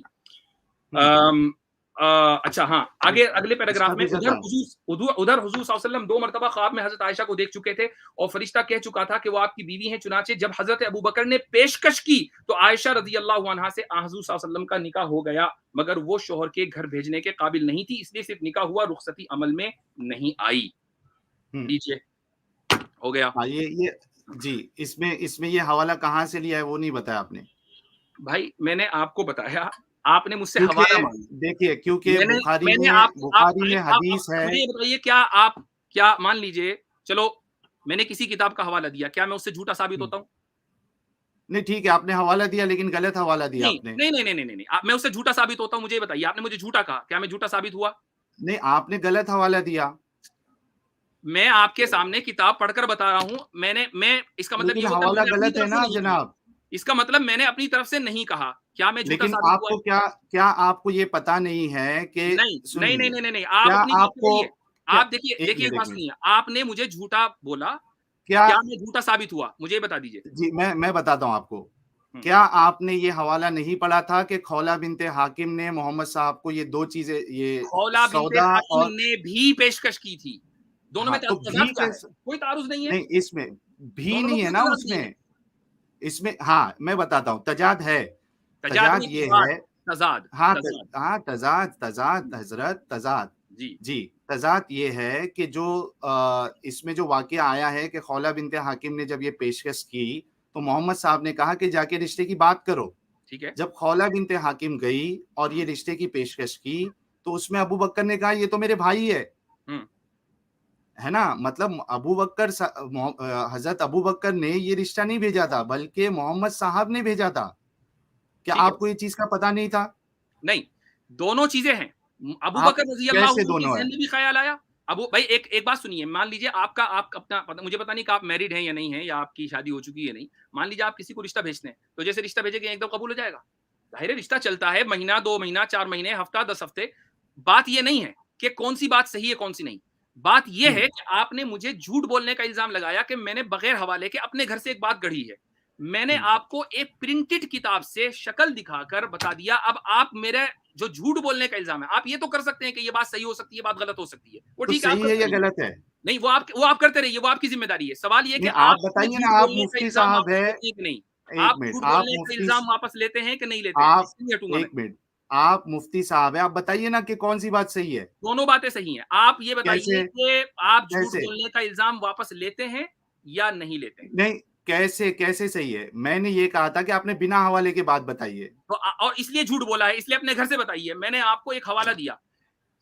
اچھا ہاں آگے اگلے پیراگراف میں ادھر حضور صلی اللہ علیہ وسلم 2 مرتبہ خواب میں حضرت عائشہ کو دیکھ چکے تھے اور فرشتہ کہہ چکا تھا کہ وہ آپ کی بیوی ہیں، چنانچہ جب حضرت ابو بکر نے پیشکش کی تو عائشہ رضی اللہ عنہا سے حضور صلی اللہ علیہ وسلم کا نکاح ہو گیا، مگر وہ شوہر کے گھر بھیجنے کے قابل نہیں تھی، اس لیے صرف نکاح ہوا، رخصتی عمل میں نہیں آئی۔ لیجیے ہو گیا یہ جی اس میں یہ حوالہ کہاں سے لیا ہے وہ نہیں بتایا آپ نے بھائی، میں نے آپ کو بتایا، آپ نے مجھ سے حوالہ مانگا۔ دیکھیے کیونکہ بخاری میں حدیث ہے۔ مجھے بتائیے کیا مان لیجئے چلو میں نے کسی کتاب کا حوالہ دیا، کیا میں اس سے جھوٹا ثابت ہوتا ہوں؟ نہیں ٹھیک ہے، آپ نے حوالہ دیا لیکن غلط حوالہ دیا آپ نے۔ نہیں میں اس سے جھوٹا ثابت ہوتا ہوں، مجھے بتائیے، آپ نے مجھے جھوٹا کہا، کیا میں جھوٹا ثابت ہوا؟ نہیں آپ نے غلط حوالہ دیا۔ میں آپ کے سامنے کتاب پڑھ کر بتا رہا ہوں، میں اس کا مطلب یہ حوالہ غلط ہے نا جناب، اس کا مطلب میں نے اپنی طرف سے نہیں کہا، کیا میں جھوٹا لیکن ثابت آپ ہوا؟ کو کیا آپ کو یہ پتا نہیں ہے کہ نہیں آپ اپنی بات کریے، آپ دیکھیے ایک بات سنیے، آپ نے مجھے جھوٹا بولا، کیا میں جھوٹا ثابت ہوا؟ مجھے بتا دیجئے۔ جی میں بتاتا ہوں آپ کو، کیا آپ نے یہ حوالہ نہیں پڑھا تھا کہ خولہ بنت حاکم نے محمد صاحب کو یہ 2 چیزیں، یہ خولہ بنت حاکم نے بھی پیشکش کی تھی، دونوں میں بھی کوئی تعارض نہیں ہے؟ نہیں اس میں بھی نہیں ہے نا، اس میں ہاں میں بتاتا ہوں، تضاد ہے، تضاد یہ ہے، ہاں تضاد حضرت، تضاد جی تضاد یہ ہے کہ جو اس میں جو واقعہ آیا ہے کہ خولہ بنت حاکم نے جب یہ پیشکش کی تو محمد صاحب نے کہا کہ جا کے رشتے کی بات کرو، ٹھیک ہے، جب خولہ بنت حاکم گئی اور یہ رشتے کی پیشکش کی تو اس میں ابو بکر نے کہا یہ تو میرے بھائی ہے نا، مطلب حضرت ابو بکر نے یہ رشتہ نہیں بھیجا تھا بلکہ محمد صاحب نے بھیجا تھا۔ کیا آپ کو یہ چیز کا پتا نہیں تھا؟ نہیں، دونوں چیزیں ہیں، ابو بکر رضی اللہ عنہ کے ذہن میں بھی خیال آیا۔ بھائی ایک بات سنیے، مان لیجیے آپ اپنا مجھے پتا نہیں کہ آپ میرڈ ہیں یا نہیں ہیں، یا آپ کی شادی ہو چکی ہے نہیں، مان لیجیے آپ کسی کو رشتہ بھیجتے ہیں تو جیسے رشتہ بھیجے گا ایک دم قبول ہو جائے گا؟ ظاہر ہے رشتہ چلتا ہے، مہینہ 2 مہینہ 4 مہینے، ہفتہ 10 ہفتے۔ بات یہ نہیں ہے کہ کون سی بات صحیح ہے کون سی نہیں، بات یہ ہے کہ آپ نے مجھے جھوٹ بولنے کا الزام لگایا کہ میں نے بغیر حوالے کے اپنے گھر سے ایک بات گڑھی ہے۔ میں نے آپ کو ایک پرنٹڈ کتاب سے شکل دکھا کر بتا دیا، اب آپ میرے جو جھوٹ بولنے کا الزام ہے، آپ یہ تو کر سکتے ہیں کہ یہ بات صحیح ہو سکتی ہے، بات غلط ہو سکتی ہے، وہ ٹھیک ہے، صحیح ہے یا غلط ہے؟ نہیں وہ آپ کرتے رہیے، وہ آپ کی ذمہ داری ہے۔ سوال یہ کہ آپ بتائیے نا، آپ مفتی صاحب ہے، نہیں ایک آپ منٹ، جھوٹ بولنے کا الزام واپس لیتے ہیں کہ نہیں لیتے؟ ایک منٹ، آپ مفتی صاحب ہیں، آپ بتائیے نا کہ کون سی بات صحیح ہے؟ دونوں باتیں صحیح ہیں، آپ یہ بتائیے کہ آپ جھوٹ بولنے کا الزام واپس لیتے ہیں یا نہیں لیتے ہیں؟ نہیں کیسے صحیح ہے؟ میں نے یہ کہا تھا کہ آپ نے بنا حوالے کے بات بتائیے، اور اس لیے جھوٹ بولا ہے، اس لیے اپنے گھر سے بتائیے۔ میں نے آپ کو ایک حوالہ دیا،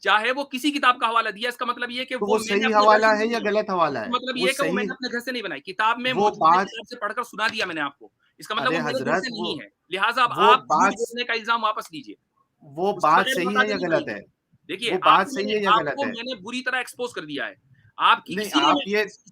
چاہے وہ کسی کتاب کا حوالہ دیا، اس کا مطلب یہ کہ وہ صحیح حوالہ ہے یا غلط حوالہ ہے؟ مطلب یہ کہ وہ میں نے اپنے گھر سے نہیں بنائی، کتاب میں سے پڑھ کر سنا دیا میں نے آپ کو، اس کا مطلب وہ میرے گھر سے نہیں ہے، لہٰذا آپ جھوٹ بولنے کا الزام واپس لیجیے۔ وہ بات صحیح ہے یا غلط ہے؟ دیکھیے وہ بات صحیح ہے یا غلط ہے؟ میں نے بری طرح ایکسپوز کر دیا ہے آپ کی،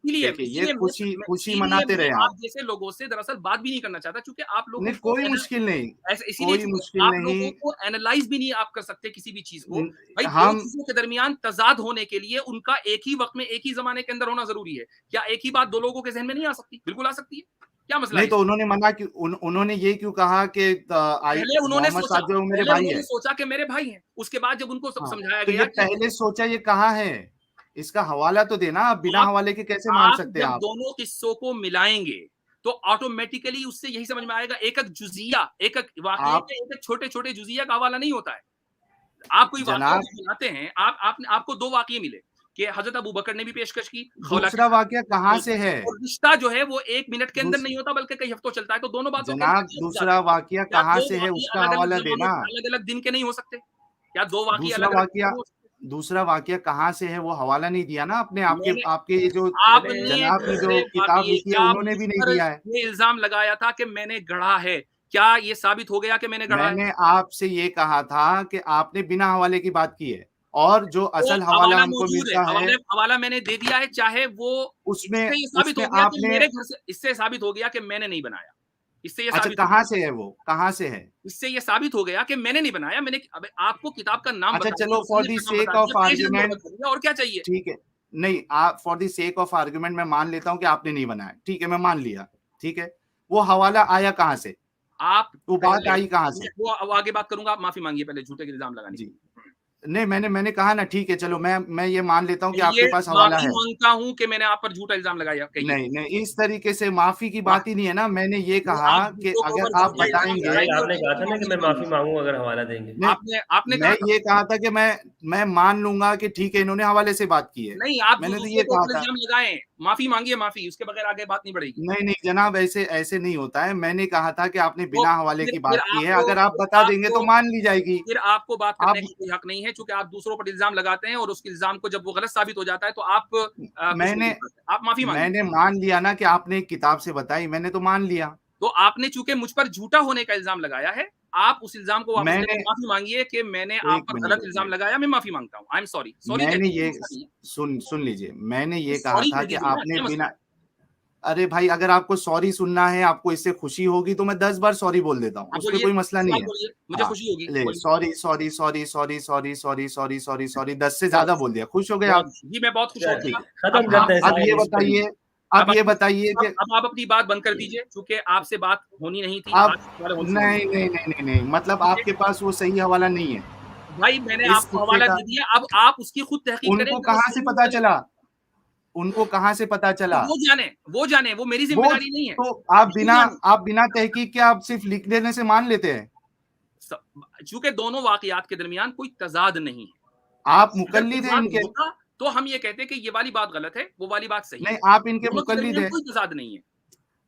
یہ خوشی مناتے رہے آپ جیسے لوگوں سے دراصل بات بھی نہیں کرنا چاہتا، چونکہ آپ لوگوں کو کوئی مشکل نہیں، کوئی مشکل نہیں، آپ لوگوں کو اینالائز بھی نہیں آپ کر سکتے کسی بھی چیز کو۔ بھائی دو چیزوں کے درمیان تضاد ہونے کے لیے ان کا ایک ہی وقت میں ایک ہی زمانے کے اندر ہونا ضروری ہے۔ کیا ایک ہی بات 2 لوگوں کے ذہن میں نہیں آ سکتی؟ بالکل آ سکتی ہے، کیا مسئلہ ہے؟ نہیں تو انہوں نے منع کیوں، انہوں نے یہ کیوں کہا کہ محمد صاحب جو میرے بھائی ہیں؟ سوچا کہ میرے بھائی ہیں، اس کے بعد جب ان کو سمجھایا گیا، پہلے سوچا یہ کہاں ہے، اس کا حوالہ تو دینا، آپ بنا حوالے کے کیسے مان سکتے ہیں؟ آپ دونوں قصوں کو ملائیں گے تو آٹومیٹیکلی اس سے یہی سمجھ میں آئے گا، ایک جزیہ، ایک واقعے کے ایک چھوٹے چھوٹے جزیہ کا حوالہ نہیں ہوتا ہے۔ آپ کوئی واقعہ بناتے ہیں، آپ کو 2 واقعے ملے کہ حضرت ابو بکر نے بھی پیشکش کی، دوسرا واقعہ کہاں سے ہے؟ اور رشتہ جو ہے وہ 1 منٹ کے اندر نہیں ہوتا بلکہ کئی ہفتوں چلتا ہے، تو دونوں باتوں جناب دوسرا واقعہ کہاں سے ہے، اس کا حوالہ دینا۔ الگ الگ دن کے نہیں ہو سکتے کیا؟ 2 واقعہ دوسرا واقعہ کہاں سے ہے، وہ حوالہ نہیں دیا نا آپ نے، آپ کے جو جناب کی جو کتاب لکھی ہے انہوں نے بھی نہیں دیا ہے۔ یہ الزام لگایا تھا کہ میں نے گڑھا ہے، کیا یہ ثابت ہو گیا کہ میں نے گڑھا میں نے آپ سے یہ کہا تھا کہ آپ نے بنا حوالے کی بات کی ہے، اور جو اصل حوالہ ہم کو ملتا ہے حوالہ میں نے دے دیا ہے، چاہے وہ اس میں یہ ثابت ہو گیا آپ کہ نے، میرے گھر سے، اس سے ثابت ہو گیا کہ میں نے نہیں بنایا، اس سے یہ اچھا ثابت کہاں سے ہے وہ، کہاں سے ہے؟ اس سے یہ ثابت ہو گیا کہ میں نے نہیں بنایا، میں نے آپ کو کتاب کا نام اچھا بتا چلو for the sake of argument, اور کیا چاہیے؟ ٹھیک ہے، نہیں آپ for the sake of argument میں مان لیتا ہوں کہ آپ نے نہیں بنایا، ٹھیک ہے میں مان لیا، ٹھیک ہے، وہ حوالہ آیا کہاں سے، آپ وہ بات آئی کہاں سے؟ وہ آگے بات کروں گا، آپ معافی مانگیے پہلے جھوٹے کے الزام لگانے جی کی۔ نہیں میں نے کہا نا، ٹھیک ہے چلو میں یہ مان لیتا ہوں کہ آپ یہ کے پاس حوالہ معافی ہے، مانگتا ہوں کہ میں نے آپ پر جھوٹا الزام لگایا، کہیے۔ نہیں اس طریقے سے معافی کی بات ہی نہیں ہے نا، میں نے یہ کہا کہ اگر آپ بتائیں گے، آپ نے کہا تھا نا کہ میں معافی مانگوں اگر حوالہ دیں گے، آپ نے میں یہ کہا تھا کہ میں مان لوں گا کہ ٹھیک ہے انہوں نے حوالے سے بات کی ہے، نہیں، آپ میں نے تو دوسروں یہ کو کہا تھا، الزام لگائیں، معافی مانگیے، معافی، اس کے بغیر آگے بات نہیں بڑھے گی۔ نہیں جناب ایسے نہیں ہوتا ہے، میں نے کہا تھا کہ آپ نے تو بنا حوالے کی پھر بات کی ہے، اگر آپ بتا دیں گے تو مان لی جائے گی۔ پھر آپ کو بات کرنے آپ کا کوئی حق نہیں ہے، چونکہ آپ دوسروں پر الزام لگاتے ہیں، اور اس کے الزام کو جب وہ غلط ثابت ہو جاتا ہے تو آپ آپ معافی میں مانگیں۔ نے مان لیا نا کہ آپ نے ایک کتاب سے بتائی، میں نے تو مان لیا۔ تو آپ نے چونکہ مجھ پر جھوٹا ہونے کا الزام لگایا ہے، آپ اس الزام کو واپس میں لے نے کر معافی مانگیے کہ میں نے آپ ایک پر منٹ غلط الزام لگایا، میں معافی مانگتا ہوں، آئی ایم سوری، سوری میں نے کہتے ہیں، یہ سن لیجئے، میں نے یہ کہا سوری تھا کہہ کہ دیجیے نا، آپ نے کیا مسئلہ بنا، ہے؟ ارے بھائی اگر آپ کو سوری سننا ہے، آپ کو اس سے خوشی ہوگی تو میں 10 بار سوری بول دیتا ہوں، آپ اس پہ بولیے، کوئی مسئلہ نہیں ہے۔ بولیے، مجھے خوشی ہوگی، لے بولیے۔ سوری 10 سے زیادہ بول دیا، خوش ہو گئے آپ؟ جی میں بہت خوش چلیے، ہوں۔ ختم کرتے ہیں اب یہ بتائیے، کہ اب آپ اپنی بات بند کر دیجئے، چونکہ آپ سے بات ہونی نہیں تھی، آپ آج ہمارے ہونے سے ہوئی۔ نہیں مطلب آپ کے پاس وہ صحیح حوالہ نہیں ہے بھائی میں نے اس آپ کو قصے حوالہ کا؟ دے دیا، اب آپ اس کی خود تحقیق ان کریں۔ کو کہاں سے پتا چلا؟ ان کو کہاں سے پتا چلا؟ وہ جانے، وہ میری ذمہ داری نہیں ہے۔ تو آپ بنا تحقیق کے آپ صرف لکھ دینے سے مان لیتے ہیں؟ چونکہ دونوں واقعات کے درمیان کوئی تضاد نہیں ہے، آپ اگر مقلد ہیں تضاد ان کے؟ ہوتا تو ہم یہ کہتے کہ یہ والی بات غلط ہے، وہ والی بات صحیح ہے۔ نہیں آپ ان کے دونوں کے مقلد درمیان ہیں، کوئی تضاد نہیں ہے۔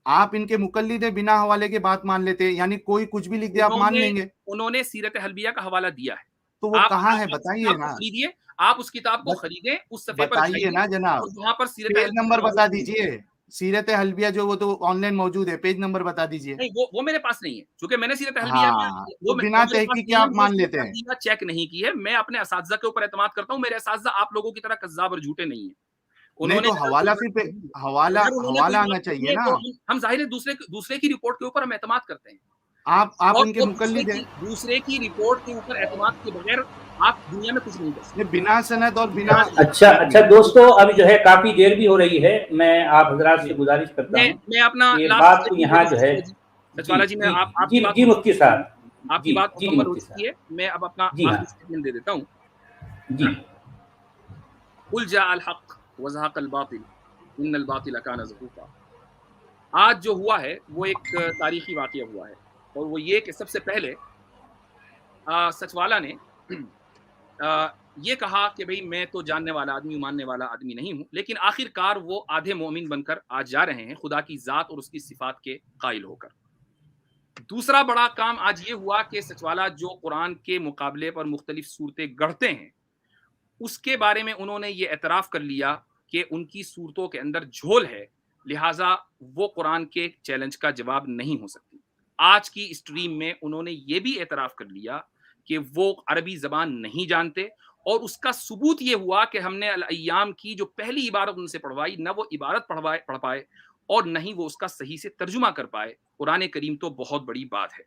آپ ان کے مقلد ہیں، بنا حوالے کے بات مان لیتے ہیں، یعنی کوئی کچھ بھی لکھ دے آپ مان لیں گے؟ انہوں نے سیرت حلبیہ کا حوالہ دیا ہے، تو وہ کہاں ہے بتائیے نا، خریدیے، آپ اس کتاب کو خریدیں، اس صفحے پر بتائیے نا جناب، اور وہاں پر سیرت پیج نمبر حلبیہ بتا دیجئے، سیرت حلبیہ جو وہ تو آن لائن موجود ہے، پیج نمبر بتا دیجئے۔ نہیں، وہ میرے پاس نہیں ہے، چونکہ میں نے سیرت حلبیہ ہاں وہ تو بنا میرے پاس تحقیق کے نہیں ہے، آپ میں مان سیرت لیتے ہیں؟ حلبیہ چیک نہیں کی ہے، میں اپنے اساتذہ کے اوپر اعتماد کرتا ہوں، میرے اساتذہ آپ لوگوں کی طرح کذاب اور جھوٹے نہیں ہیں۔ نہیں تو حوالہ پھر حوالہ آنا چاہیے نا، ہم ظاہر ہے دوسرے کی رپورٹ کے اوپر ہم اعتماد کرتے ہیں، آپ اور ان کے مقلد ہیں؟ دوسرے کی رپورٹ کے اوپر اعتماد کے بغیر آپ دنیا میں کچھ نہیں کر سکتے۔ بنا سند اور بنا، اچھا دوستو، ابھی جو ہے کافی دیر بھی ہو رہی ہے، میں آپ حضرات سے گزارش کرتا ہوں میں اپنا یہ لاسٹ بات کو یہاں جو ہے، سچوالا جی، میں آپ کی بات جی مفتی صاحب، آپ کی بات جی مکمل ہو مفتی چکی ہے، صاحب، میں اب اپنا جی ہاں، آخری اسٹیٹمنٹ دے دیتا ہوں۔ جی قل جاء الحق وزهق الباطل ان الباطل كان زهوقا۔ آج جو ہوا ہے وہ ایک تاریخی واقعہ ہوا ہے، اور وہ یہ کہ سب سے پہلے سچوالا نے یہ کہا کہ بھئی میں تو جاننے والا آدمی، ماننے والا آدمی نہیں ہوں، لیکن آخر کار وہ آدھے مومن بن کر آج جا رہے ہیں، خدا کی ذات اور اس کی صفات کے قائل ہو کر۔ دوسرا بڑا کام آج یہ ہوا کہ سچوالا جو قرآن کے مقابلے پر مختلف صورتیں گڑھتے ہیں، اس کے بارے میں انہوں نے یہ اعتراف کر لیا کہ ان کی صورتوں کے اندر جھول ہے، لہٰذا وہ قرآن کے چیلنج کا جواب نہیں ہو سکتی۔ آج کی اسٹریم میں انہوں نے یہ بھی اعتراف کر لیا کہ وہ عربی زبان نہیں جانتے، اور اس کا ثبوت یہ ہوا کہ ہم نے الایام کی جو پہلی عبارت ان سے پڑھوائی، نہ وہ عبارت پڑھ پائے اور نہ ہی وہ اس کا صحیح سے ترجمہ کر پائے۔ قرآن کریم تو بہت بڑی بات ہے۔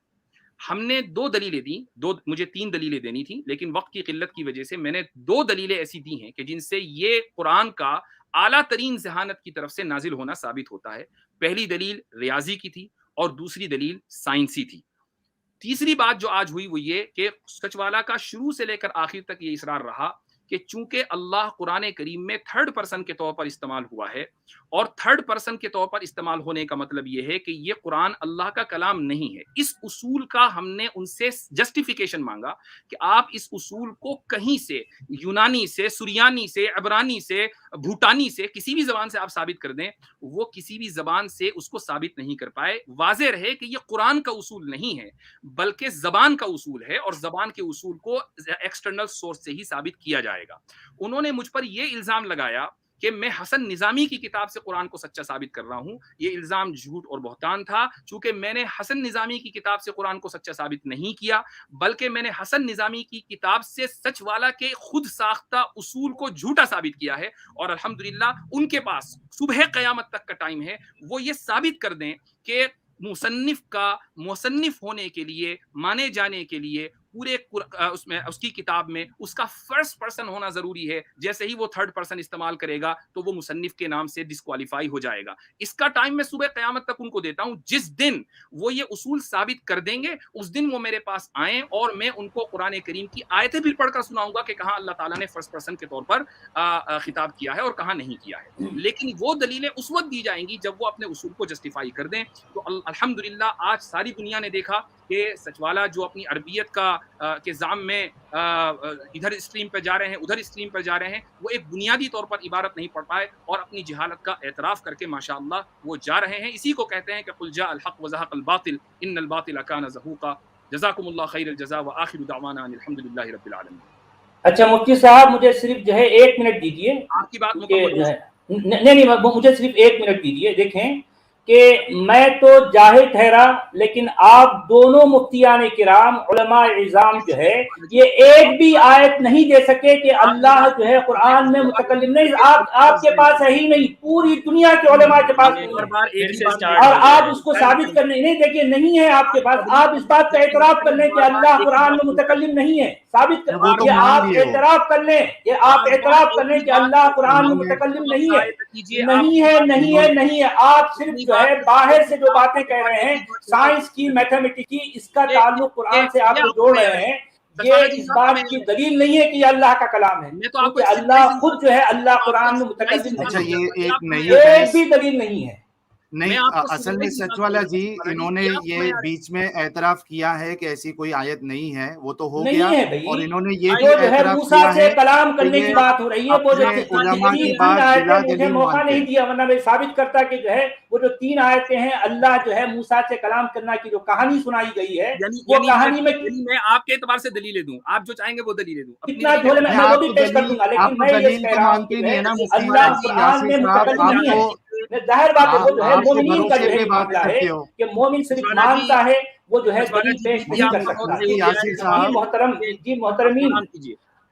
ہم نے 2 دلیلیں دیں، مجھے 3 دلیلیں دینی تھیں، لیکن وقت کی قلت کی وجہ سے میں نے 2 دلیلیں ایسی دی ہیں کہ جن سے یہ قرآن کا اعلیٰ ترین ذہانت کی طرف سے نازل ہونا ثابت ہوتا ہے۔ پہلی دلیل ریاضی کی تھی اور دوسری دلیل سائنسی تھی۔ تیسری بات جو آج ہوئی وہ یہ کہ سچوالا کا شروع سے لے کر آخر تک یہ اصرار رہا کہ چونکہ اللہ قرآن کریم میں 3rd پرسن کے طور پر استعمال ہوا ہے، اور 3rd پرسن کے طور پر استعمال ہونے کا مطلب یہ ہے کہ یہ قرآن اللہ کا کلام نہیں ہے۔ اس اصول کا ہم نے ان سے جسٹیفیکیشن مانگا کہ آپ اس اصول کو کہیں سے، یونانی سے، سریانی سے، عبرانی سے، بھوٹانی سے، کسی بھی زبان سے آپ ثابت کر دیں، وہ کسی بھی زبان سے اس کو ثابت نہیں کر پائے۔ واضح رہے کہ یہ قرآن کا اصول نہیں ہے بلکہ زبان کا اصول ہے، اور زبان کے اصول کو ایکسٹرنل سورس سے ہی ثابت کیا جائے گا۔ انہوں نے مجھ پر یہ الزام لگایا کہ میں حسن نظامی کی کتاب سے قرآن کو سچا ثابت کر رہا ہوں، یہ الزام جھوٹ اور بہتان تھا، چونکہ میں نے حسن نظامی کی کتاب سے قرآن کو سچا ثابت نہیں کیا، بلکہ میں نے حسن نظامی کی کتاب سے سچ والا کے خود ساختہ اصول کو جھوٹا ثابت کیا ہے، اور الحمدللہ ان کے پاس صبح قیامت تک کا ٹائم ہے، وہ یہ ثابت کر دیں کہ مصنف کا مصنف ہونے کے لیے، مانے جانے کے لیے پورے اس کی کتاب میں اس کا فرسٹ پرسن ہونا ضروری ہے، جیسے ہی وہ تھرڈ پرسن استعمال کرے گا تو وہ مصنف کے نام سے ڈسکوالیفائی ہو جائے گا۔ اس کا ٹائم میں صبح قیامت تک ان کو دیتا ہوں، جس دن وہ یہ اصول ثابت کر دیں گے اس دن وہ میرے پاس آئیں اور میں ان کو قرآن کریم کی آیتیں بھی پڑھ کر سناؤں گا کہ کہاں اللہ تعالیٰ نے فرسٹ پرسن کے طور پر خطاب کیا ہے اور کہاں نہیں کیا ہے، لیکن وہ دلیلیں اس وقت دی جائیں گی جب وہ اپنے اصول کو جسٹیفائی کر دیں۔ تو الحمدللہ آج ساری دنیا نے دیکھا کہ سچوالا جو اپنی عربیت کے زام میں ادھر اسٹریم پہ جا رہے ہیں ادھر اسٹریم پہ جا رہے ہیں، وہ ایک بنیادی طور پر عبارت نہیں پڑھ پائے اور اپنی جہالت کا اعتراف کر کے ماشاءاللہ وہ جا رہے ہیں۔ اسی کو کہتے ہیں کہ قل جاء الحق وزهق الباطل ان الباطل كان زهوقا۔ جزاکم اللہ خیر الجزاء وآخر دعوانا ان الحمدللہ رب العالمین۔ اچھا مفتی صاحب مجھے صرف جو ہے 1 منٹ دیجیے، آپ کی بات مکمل نہیں مجھے صرف 1 منٹ دیجیے۔ دیکھیں کہ میں تو جاہل ٹھہرا، لیکن آپ دونوں مفتیان کرام علماء عظام جو ہے یہ ایک بھی آیت نہیں دے سکے کہ اللہ جو ہے قرآن میں متکلم نہیں، آپ کے پاس ہے ہی نہیں، پوری دنیا کے علماء کے پاس نہیں ہے، اور آپ اس کو ثابت کرنے نہیں، دیکھیے نہیں ہے آپ کے پاس، آپ اس بات کا اعتراف کر لیں کہ اللہ قرآن میں متکلم نہیں ہے، ثابت کر یہ آپ اعتراف کر لیں، یہ آپ اعتراف کر لیں کہ اللہ قرآن میں متکلم نہیں ہے، نہیں ہے نہیں ہے نہیں ہے۔ آپ صرف جو ہے باہر سے جو باتیں کہہ رہے ہیں سائنس کی، میتھمیٹکس کی، اس کا تعلق قرآن سے آپ کو جوڑ رہے ہیں، یہ اس بات کی دلیل نہیں ہے کہ یہ اللہ کا کلام ہے، کیونکہ اللہ خود جو ہے اللہ قرآن میں متکلم اچھا نہیں یہ ایک نئی ہے، ایک بحث بھی دلیل نہیں ہے۔ نہیں، اصل میں سچوالا جی انہوں نے یہ بیچ میں اعتراف کیا ہے کہ ایسی کوئی آیت نہیں ہے، وہ تو ہو گیا، اور انہوں نے یہ بھی جو ہے اعتراف موسیٰ کیا سے ہے کلام کرنے کی بات ہو رہی ہے، وہ جو اپنے علماء کی بات بلا مجھے دلیل موقع مانتے نہیں ہیں۔ دیا، ورنہ میں ثابت کرتا کہ جو ہے وہ جو 3 آیتیں ہیں اللہ جو ہے موسیٰ سے کلام کرنا کی جو کہانی سنائی گئی ہے وہ کہانی میں آپ کے اعتبار سے دلیلیں دوں، آپ جو چاہیں گے وہ دلیلیں دوں، کتنا جھولے میں وہ بھی پیش کر دوں گا، لیکن میں یہ کہہ رہا ہوں کہ اللہ قرآن میں متکلم نہیں ہے، ظاہر بات ہے وہ جو ہے مومنین کا جو ہے معاملہ ہے کہ مومن صرف مانتا ہے، وہ جو ہے دلیل پیش نہیں کر سکتا۔ جی محترمین،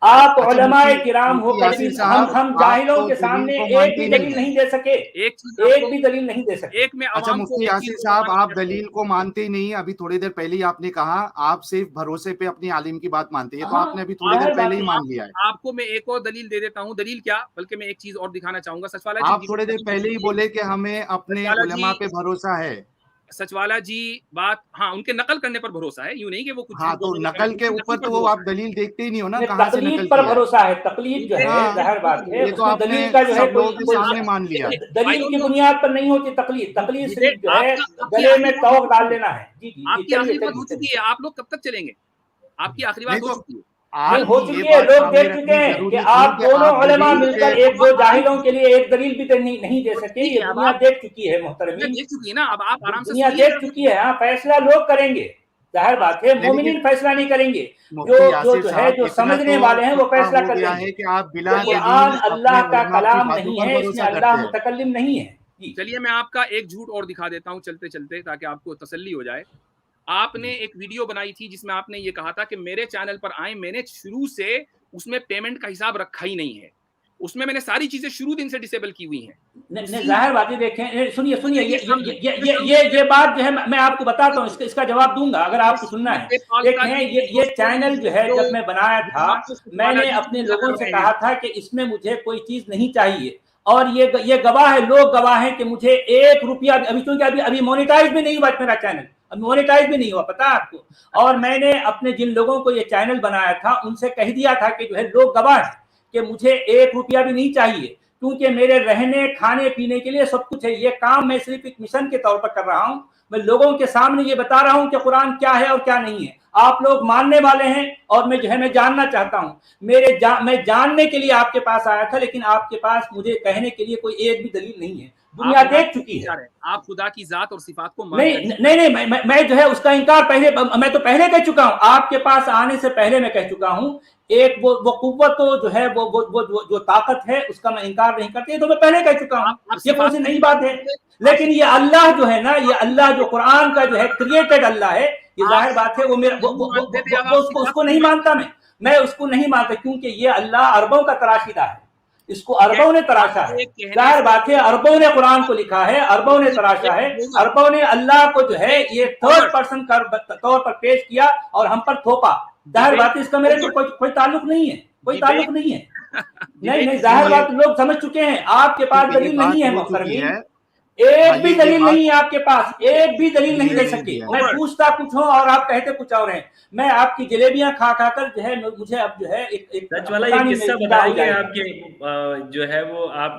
آپ علماء کرام ہو کر بھی ہم جاہلوں کے سامنے ایک بھی دلیل نہیں دے سکے، ایک بھی دلیل نہیں دے سکے۔ اچھا مفتی یاسر صاحب، آپ دلیل کو مانتے ہی نہیں، ابھی تھوڑی دیر پہلے ہی آپ نے کہا آپ صرف بھروسے پہ اپنی عالم کی بات مانتے ہیں، تو آپ نے ابھی تھوڑی دیر پہلے ہی مان لیا ہے۔ آپ کو میں ایک اور دلیل دے دیتا ہوں، دلیل کیا بلکہ میں ایک چیز اور دکھانا چاہوں گا۔ سچوالا جی آپ تھوڑی دیر پہلے ہی بولے کہ ہمیں اپنے علماء پہ بھروسہ ہے۔ سچوالا جی بات، ہاں ان کے نقل کرنے پر بھروسہ ہے، یوں نہیں کہ وہ کچھ، ہاں تو نقل کے اوپر تو وہ آپ دلیل دیکھتے ہی نہیں ہو نا، کہاں سے نقل تقلید پر بھروسہ ہے، تقلید جو ہے ظاہر بات ہے، یہ تو آپ نے دلیل کا جو ہے سب لوگوں کے سامنے مان لیا۔ دلیل کی بنیاد پر نہیں ہوتی تقلید، تقلید صرف جو ہے گلے میں توق ڈال لینا ہے۔ جی جی آپ کی آخری بات ہو چکی ہے، آپ لوگ کب تک چلیں گے؟ آپ کی آخری بات ہو چکی ہے، ہو چکی ہے، لوگ دیکھ چکے ہیں کہ آپ دونوں علماء مل کر ایک دو جاہلوں کے لیے ایک دلیل بھی نہیں دے سکتے، یہ دنیا دیکھ چکی ہے محترمین، دیکھ چکی ہے نا، اب آپ آرام سے دنیا دیکھ چکی ہے، ہاں فیصلہ لوگ کریں گے، ظاہر بات ہے مومنین فیصلہ نہیں کریں گے، جو سمجھنے والے ہیں وہ فیصلہ کر لیں گے۔ قرآن اللہ کا کلام نہیں ہے، اس میں اللہ متکلم نہیں ہے۔ چلیے میں آپ کا ایک جھوٹ اور دکھا دیتا ہوں چلتے چلتے، تاکہ آپ کو تسلی ہو جائے۔ آپ نے ایک ویڈیو بنائی تھی جس میں آپ نے یہ کہا تھا کہ میرے چینل پر آئیں، میں نے شروع سے اس میں پیمنٹ کا حساب رکھا ہی نہیں ہے، اس میں نے ساری چیزیں شروع دن سے ڈسیبل کی ہوئی ہیں۔ ظاہر بات ہے، دیکھیں سنیے یہ بات جو ہے میں آپ کو بتاتا ہوں، اس کا جواب دوں گا اگر آپ کو سننا ہے۔ دیکھیں یہ چینل جو ہے جب میں بنایا تھا میں نے اپنے لوگوں سے کہا تھا کہ اس میں مجھے کوئی چیز نہیں چاہیے، اور یہ گواہ ہے، لوگ گواہ ہیں کہ مجھے 1 روپیہ ابھی، کیونکہ ابھی مونیٹائز بھی نہیں ہوا میرا چینل، اب مونیٹائز بھی نہیں ہوا، پتا آپ کو، اور میں نے اپنے جن لوگوں کو یہ چینل بنایا تھا ان سے کہہ دیا تھا کہ جو ہے لوگ گواہ ہیں کہ مجھے 1 روپیہ بھی نہیں چاہیے، کیونکہ میرے رہنے کھانے پینے کے لیے سب کچھ ہے، یہ کام میں صرف ایک مشن کے طور پر کر رہا ہوں، میں لوگوں کے سامنے یہ بتا رہا ہوں کہ قرآن کیا ہے اور کیا نہیں ہے، آپ لوگ ماننے والے ہیں اور میں جاننا چاہتا ہوں، میں جاننے کے لیے آپ کے پاس آیا تھا، لیکن آپ کے پاس مجھے کہنے کے لیے کوئی ایک بھی دلیل نہیں ہے، دنیا دیکھ چکی ہے. آپ خدا کی ذات اور صفات کو نہیں میں جو ہے اس کا انکار پہلے میں تو پہلے کہہ چکا ہوں, آپ کے پاس آنے سے پہلے میں کہہ چکا ہوں. ایک وہ قوت جو ہے وہ طاقت ہے اس کا میں انکار نہیں کرتی, تو میں پہلے کہہ چکا ہوں, یہ کون سی نئی بات ہے. لیکن یہ اللہ جو ہے نا, یہ اللہ جو قرآن کا جو ہے کریٹڈ اللہ ہے, یہ ظاہر بات ہے وہ میرا اس کو نہیں مانتا, میں اس کو نہیں مانتا, کیونکہ یہ اللہ عربوں کا تراشیدہ ہے, اس کو عربوں نے تراشا ہے. ظاہر بات ہے عربوں نے قرآن کو لکھا ہے, عربوں نے تراشا ہے, عربوں نے اللہ کو جو ہے یہ تھرڈ پرسن طور پر پیش کیا اور ہم پر تھوپا. ظاہر بات ہے اس کا میرے سے کوئی تعلق نہیں ہے, کوئی تعلق نہیں ہے. نہیں ظاہر بات لوگ سمجھ چکے ہیں. آپ کے پاس دلیل نہیں ہے محترمین, ایک بھی دلیل نہیں ہے آپ کے پاس, ایک بھی دلیل نہیں دے سکے. میں پوچھتا کچھ ہوں اور آپ کہتے کچھ اور ہیں. میں آپ کی جلیبیاں کھا کر جو ہے مجھے اب جو ہے سچ والا یہ قصہ بتائیں گے آپ کے جو ہے وہ آپ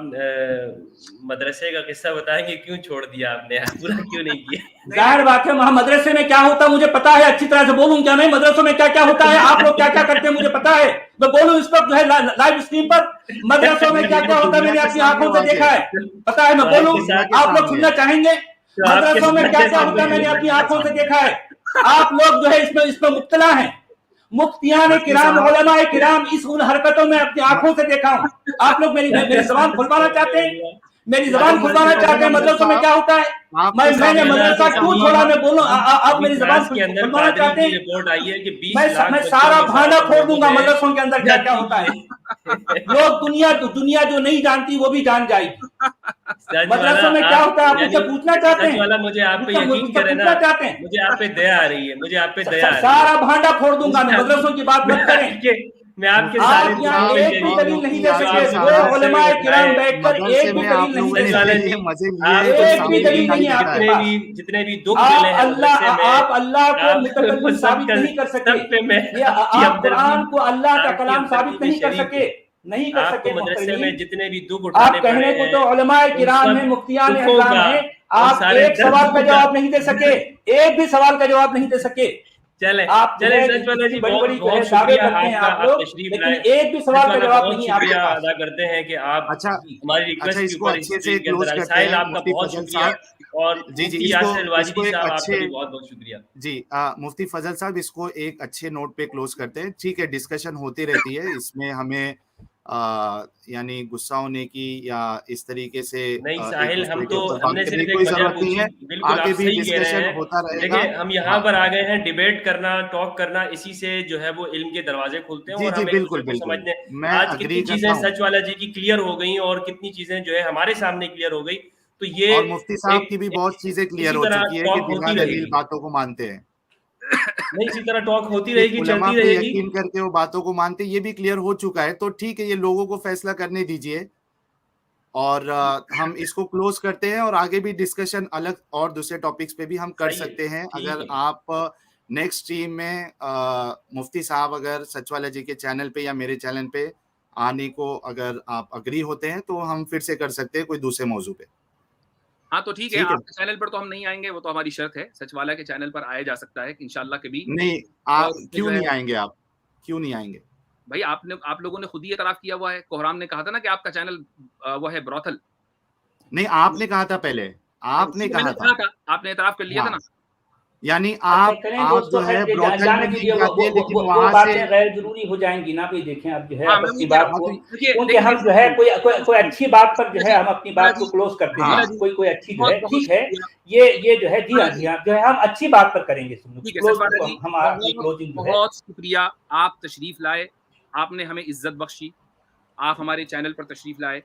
مدرسے کا قصہ بتائیں گے, کیوں چھوڑ دیا آپ نے, پورا کیوں نہیں کیا؟ ظاہر بات ہے وہاں مدرسے میں کیا ہوتا ہے مجھے پتا ہے, اچھی طرح سے بولوں کیا میں, مدرسوں میں کیا کیا ہوتا ہے, آپ لوگ کیا کیا کرتے ہیں مجھے پتا ہے. میں بولوں اس وقت جو ہے لائیو اسٹریم پر مدرسوں میں کیا کیا ہوتا ہے میں نے اپنی آنکھوں سے دیکھا ہے, پتا ہے. میں بولوں, آپ لوگ سننا چاہیں گے مدرسوں میں کیا کیا ہوتا ہے میں نے اپنی آنکھوں سے دیکھا ہے. آپ لوگ جو ہے اس میں مبتلا ہیں. مفتیان کرام, علماء کرام, اس ان حرکتوں میں اپنی آنکھوں سے دیکھا ہوں. آپ لوگ میری زبان کھلوانا چاہتے ہیں, میری زبان کھلوانا چاہتے ہیں. مدرسوں میں کیا ہوتا ہے, میں نے مدرسہ کیوں چھوڑا, میں بولوں آپ میری زبان کھلوانا چاہتے ہیں. رپورٹ آئی ہے کہ میں سارا بھانڈا پھوڑ دوں گا مدرسوں کے اندر کیا کیا ہوتا ہے. لوگ دنیا جو نہیں جانتی وہ بھی جان جائے گی. مدرسوں میں کیا ہوتا ہے آپ مجھ سے پوچھنا چاہتے ہیں, مجھے آپ پہ یقین کریں نا, مجھے آپ پہ دیا آ رہی ہے, مجھے آپ پہ دیا. سارا بھانڈا پھوڑ دوں گا میں, مدرسوں کی بات مت کریں. میں آپ کے آپ یہاں ایک بھی دلیل نہیں دے سکے, وہ علماء کرام بیٹھ کر ایک بھی دلیل نہیں دے سکے, ایک بھی دلیل نہیں آپ کے پاس. جتنے بھی دکھ ملے ہیں آپ اللہ کو متکلم ثابت نہیں کر سکے, آپ قرآن کو اللہ کا کلام ثابت نہیں کر سکے, نہیں کر سکے. مدرسے میں جتنے بھی دکھ آپ کہنے کو تو علماء کرام ہیں, مفتیان احرام ہیں, آپ ایک سوال کا جواب نہیں دے سکے, ایک بھی سوال کا جواب نہیں دے سکے. چلے سچ والا جی بڑی بڑی بہت شکریہ کرتے ہیں آپ لوگ, لیکن ایک بھی سوال کا جواب نہیں. آپ شکریہ ادا کرتے ہیں کہ آپ ہماری ریکویسٹ کے اوپر اسکرین کے اندر آئے. ساحل آپ کا بہت شکریہ, اور مفتی یاسر الواجدی صاحب آپ کا بھی بہت بہت شکریہ. جی مفتی فضل صاحب, اس کو ایک اچھے نوٹ پہ کلوز کرتے ہیں. ٹھیک ہے, ڈسکشن ہوتی رہتی ہے, اس میں ہمیں یعنی غصہ ہونے کی یا اس طریقے سے نہیں ساحل, ہم نے صرف ایک وجہ پوچھی, بالکل آپ صحیح کہہ رہے ہیں. دیکھیں ہم یہاں پر آ گئے ہیں ڈیبیٹ کرنا, ٹاک کرنا, اسی سے جو ہے وہ علم کے دروازے کھلتے ہیں, اور ہم ایک دوسرے کو سمجھتے ہیں. آج کتنی چیزیں سچ والا جی کی کلیئر ہو گئی, اور کتنی چیزیں جو ہے ہمارے سامنے کلیئر ہو گئی. تو یہ اور مفتی صاحب کی بھی بہت چیزیں کلیئر ہو چکی ہے کہ بنا دلیل باتوں کو مانتے ہیں. نہیں, اسی طرح ٹاک ہوتی رہے گی, چلتی رہے گی, یقین کر کے وہ باتوں کو مانتے, یہ بھی کلیئر ہو چکا ہے. تو ٹھیک ہے, یہ لوگوں کو فیصلہ کرنے دیجئے, اور ہم اس کو کلوز کرتے ہیں, اور آگے بھی ڈسکشن الگ اور دوسرے ٹاپکس پہ بھی ہم کر سکتے ہیں. اگر آپ نیکسٹ ٹیم میں مفتی صاحب اگر سچ والا جی کے چینل پہ یا میرے چینل پہ آنے کو اگر آپ اگری ہوتے ہیں تو ہم پھر سے کر سکتے ہیں کوئی دوسرے موضوع پہ. ہاں تو ٹھیک ہے, آپ کے چینل پر تو ہم نہیں آئیں گے, وہ تو ہماری شرط ہے. سچ والا کے چینل پر آیا جا سکتا ہے انشاءاللہ کبھی. نہیں, آپ کیوں نہیں آئیں گے, آپ کیوں نہیں آئیں گے بھائی؟ آپ لوگوں نے خود ہی اعتراف کیا ہوا ہے. کوہرام نے کہا تھا نا کہ آپ کا چینل وہ ہے بروتھل. نہیں, آپ نے کہا تھا پہلے, آپ نے کہا تھا, آپ نے اعتراف کر لیا تھا نا. یعنی آپ جو ہے لیکن وہاں سے غیر ضروری ہو جائیں گی نا. بھی دیکھیں اب جو ہے اپنی بات کو, کیونکہ ہم جو ہے کوئی اچھی بات پر جو ہے ہم اپنی بات کو کلوز کرتے ہیں. کوئی اچھی جو ہے ٹھیک ہے, یہ جو ہے جی ہاں جو ہے ہم اچھی بات پر کریں گے. بہت شکریہ, آپ تشریف لائے, آپ نے ہمیں عزت بخشی, آپ ہمارے چینل پر تشریف لائے.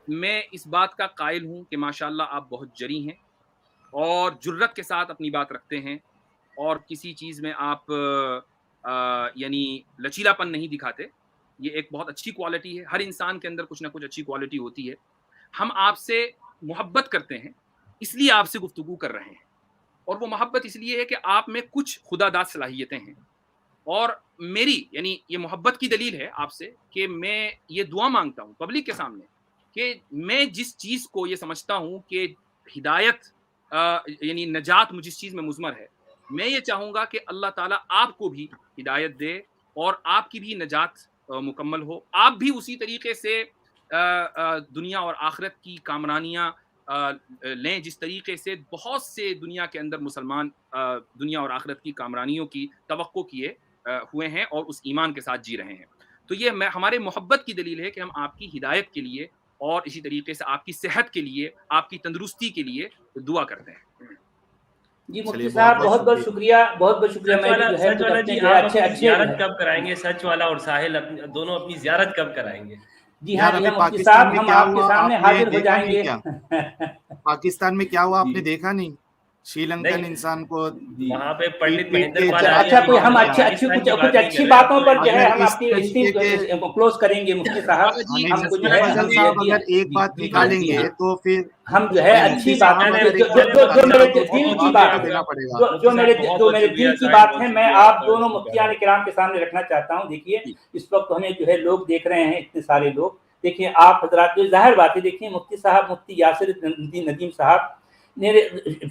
میں اس بات کا قائل ہوں کہ ماشاءاللہ آپ بہت جری ہیں اور جرت کے ساتھ اپنی بات رکھتے ہیں, اور کسی چیز میں آپ یعنی لچیلا پن نہیں دکھاتے. یہ ایک بہت اچھی کوالٹی ہے. ہر انسان کے اندر کچھ نہ کچھ اچھی کوالٹی ہوتی ہے. ہم آپ سے محبت کرتے ہیں, اس لیے آپ سے گفتگو کر رہے ہیں, اور وہ محبت اس لیے ہے کہ آپ میں کچھ خدا داد صلاحیتیں ہیں. اور میری یعنی یہ محبت کی دلیل ہے آپ سے کہ میں یہ دعا مانگتا ہوں پبلک کے سامنے کہ میں جس چیز کو یہ سمجھتا ہوں کہ ہدایت یعنی نجات جس چیز میں مضمر ہے, میں یہ چاہوں گا کہ اللہ تعالیٰ آپ کو بھی ہدایت دے اور آپ کی بھی نجات مکمل ہو. آپ بھی اسی طریقے سے دنیا اور آخرت کی کامرانیاں لیں جس طریقے سے بہت سے دنیا کے اندر مسلمان دنیا اور آخرت کی کامرانیوں کی توقع کیے ہوئے ہیں اور اس ایمان کے ساتھ جی رہے ہیں. تو یہ ہمارے محبت کی دلیل ہے کہ ہم آپ کی ہدایت کے لیے اور اسی طریقے سے آپ کی صحت کے لیے، آپ کی تندرستی کے لیے دعا کرتے ہیں. جی مفتی صاحب بہت بہت شکریہ، بہت بہت شکریہ. میں بھی جو ہے سچ والا جی، جو ہے آپ اچھے اپنی اچھے زیارت کب کرائیں گے؟ سچ والا اور ساحل دونوں اپنی زیارت کب کرائیں گے؟ جی ہاں مفتی صاحب، ہم آپ کے سامنے حاضر ہو جائیں گے. پاکستان میں کیا ہوا آپ نے جی دیکھا نہیں؟ شری لنکن انسان کو وہاں پہ پنڈت پیٹ مہندر کے پال جہاز اچھا کوئی ہم پاکستان کی بات کچھ نہیں اچھی کر رہے. باتوں پر جو ہے اگر ہم اس اپنی طریقے کے کلوز کریں گے مفتی صاحب. ہم کو جو ہے فضل صاحب اگر ایک بات نکالیں گے تو پھر ہم جو ہے اچھی بات جو میرے دل کی بات ہے، جو میرے دل کی بات ہے، میں آپ دونوں مفتیان کرام کے سامنے رکھنا چاہتا ہوں. دیکھیے اس وقت ہمیں جو ہے لوگ دیکھ رہے ہیں، اتنے سارے لوگ. دیکھیے آپ حضرات جو ظاہر بات ہے، دیکھیے مفتی صاحب، مفتی یاسر الدین ندیم صاحب، میرے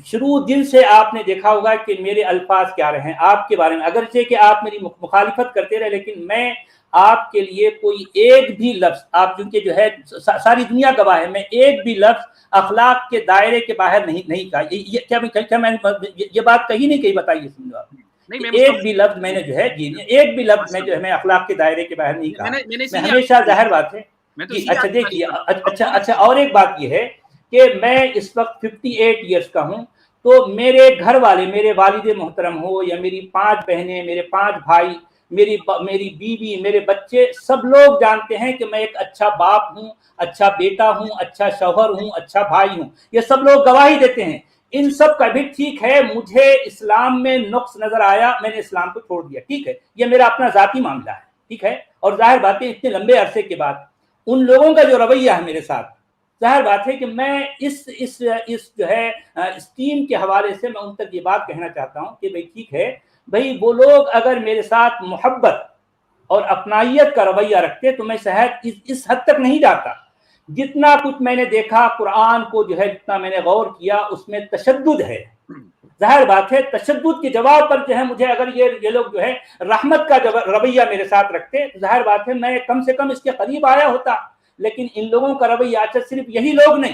شروع دل سے آپ نے دیکھا ہوگا کہ میرے الفاظ کیا رہے ہیں آپ کے بارے میں. اگرچہ کہ آپ میری مخالفت کرتے رہے، لیکن میں آپ کے لیے کوئی ایک بھی لفظ، آپ کیونکہ جو ہے ساری دنیا گواہ ہے، میں ایک بھی لفظ اخلاق کے دائرے کے باہر نہیں کہا. کیا میں یہ بات کہی نہیں کہی؟ بتائیے. سمجھو آپ ایک بھی لفظ میں نے جو ہے ایک بھی لفظ میں جو ہے میں اخلاق کے دائرے کے باہر نہیں کہا. میں ہمیشہ ظاہر بات ہے جی. اچھا دیکھیے، اچھا اور ایک بات یہ ہے کہ میں اس وقت 58 ایئرس کا ہوں. تو میرے گھر والے، میرے والد محترم ہو یا میری 5 بہنیں، میرے 5 بھائی، میری بیوی، میرے بچے، سب لوگ جانتے ہیں کہ میں ایک اچھا باپ ہوں، اچھا بیٹا ہوں، اچھا شوہر ہوں، اچھا بھائی ہوں. یہ سب لوگ گواہی دیتے ہیں. ان سب کا بھی ٹھیک ہے، مجھے اسلام میں نقص نظر آیا، میں نے اسلام کو چھوڑ دیا. ٹھیک ہے، یہ میرا اپنا ذاتی معاملہ ہے. ٹھیک ہے. اور ظاہر بات ہے اتنے لمبے عرصے کے بعد ان لوگوں کا جو رویہ ہے میرے ساتھ، ظاہر بات ہے کہ میں اس جو ہے اسٹیم کے حوالے سے میں ان تک یہ بات کہنا چاہتا ہوں کہ بھئی ٹھیک ہے، بھئی وہ لوگ اگر میرے ساتھ محبت اور اپنائیت کا رویہ رکھتے تو میں شاید اس حد تک نہیں جاتا. جتنا کچھ میں نے دیکھا قرآن کو جو ہے، جتنا میں نے غور کیا، اس میں تشدد ہے. ظاہر بات ہے تشدد کے جواب پر جو ہے مجھے اگر یہ لوگ جو ہے رحمت کا رویہ میرے ساتھ رکھتے، ظاہر بات ہے میں کم سے کم اس کے قریب آیا ہوتا. لیکن ان لوگوں کا رویہ، اچھا صرف یہی لوگ نہیں،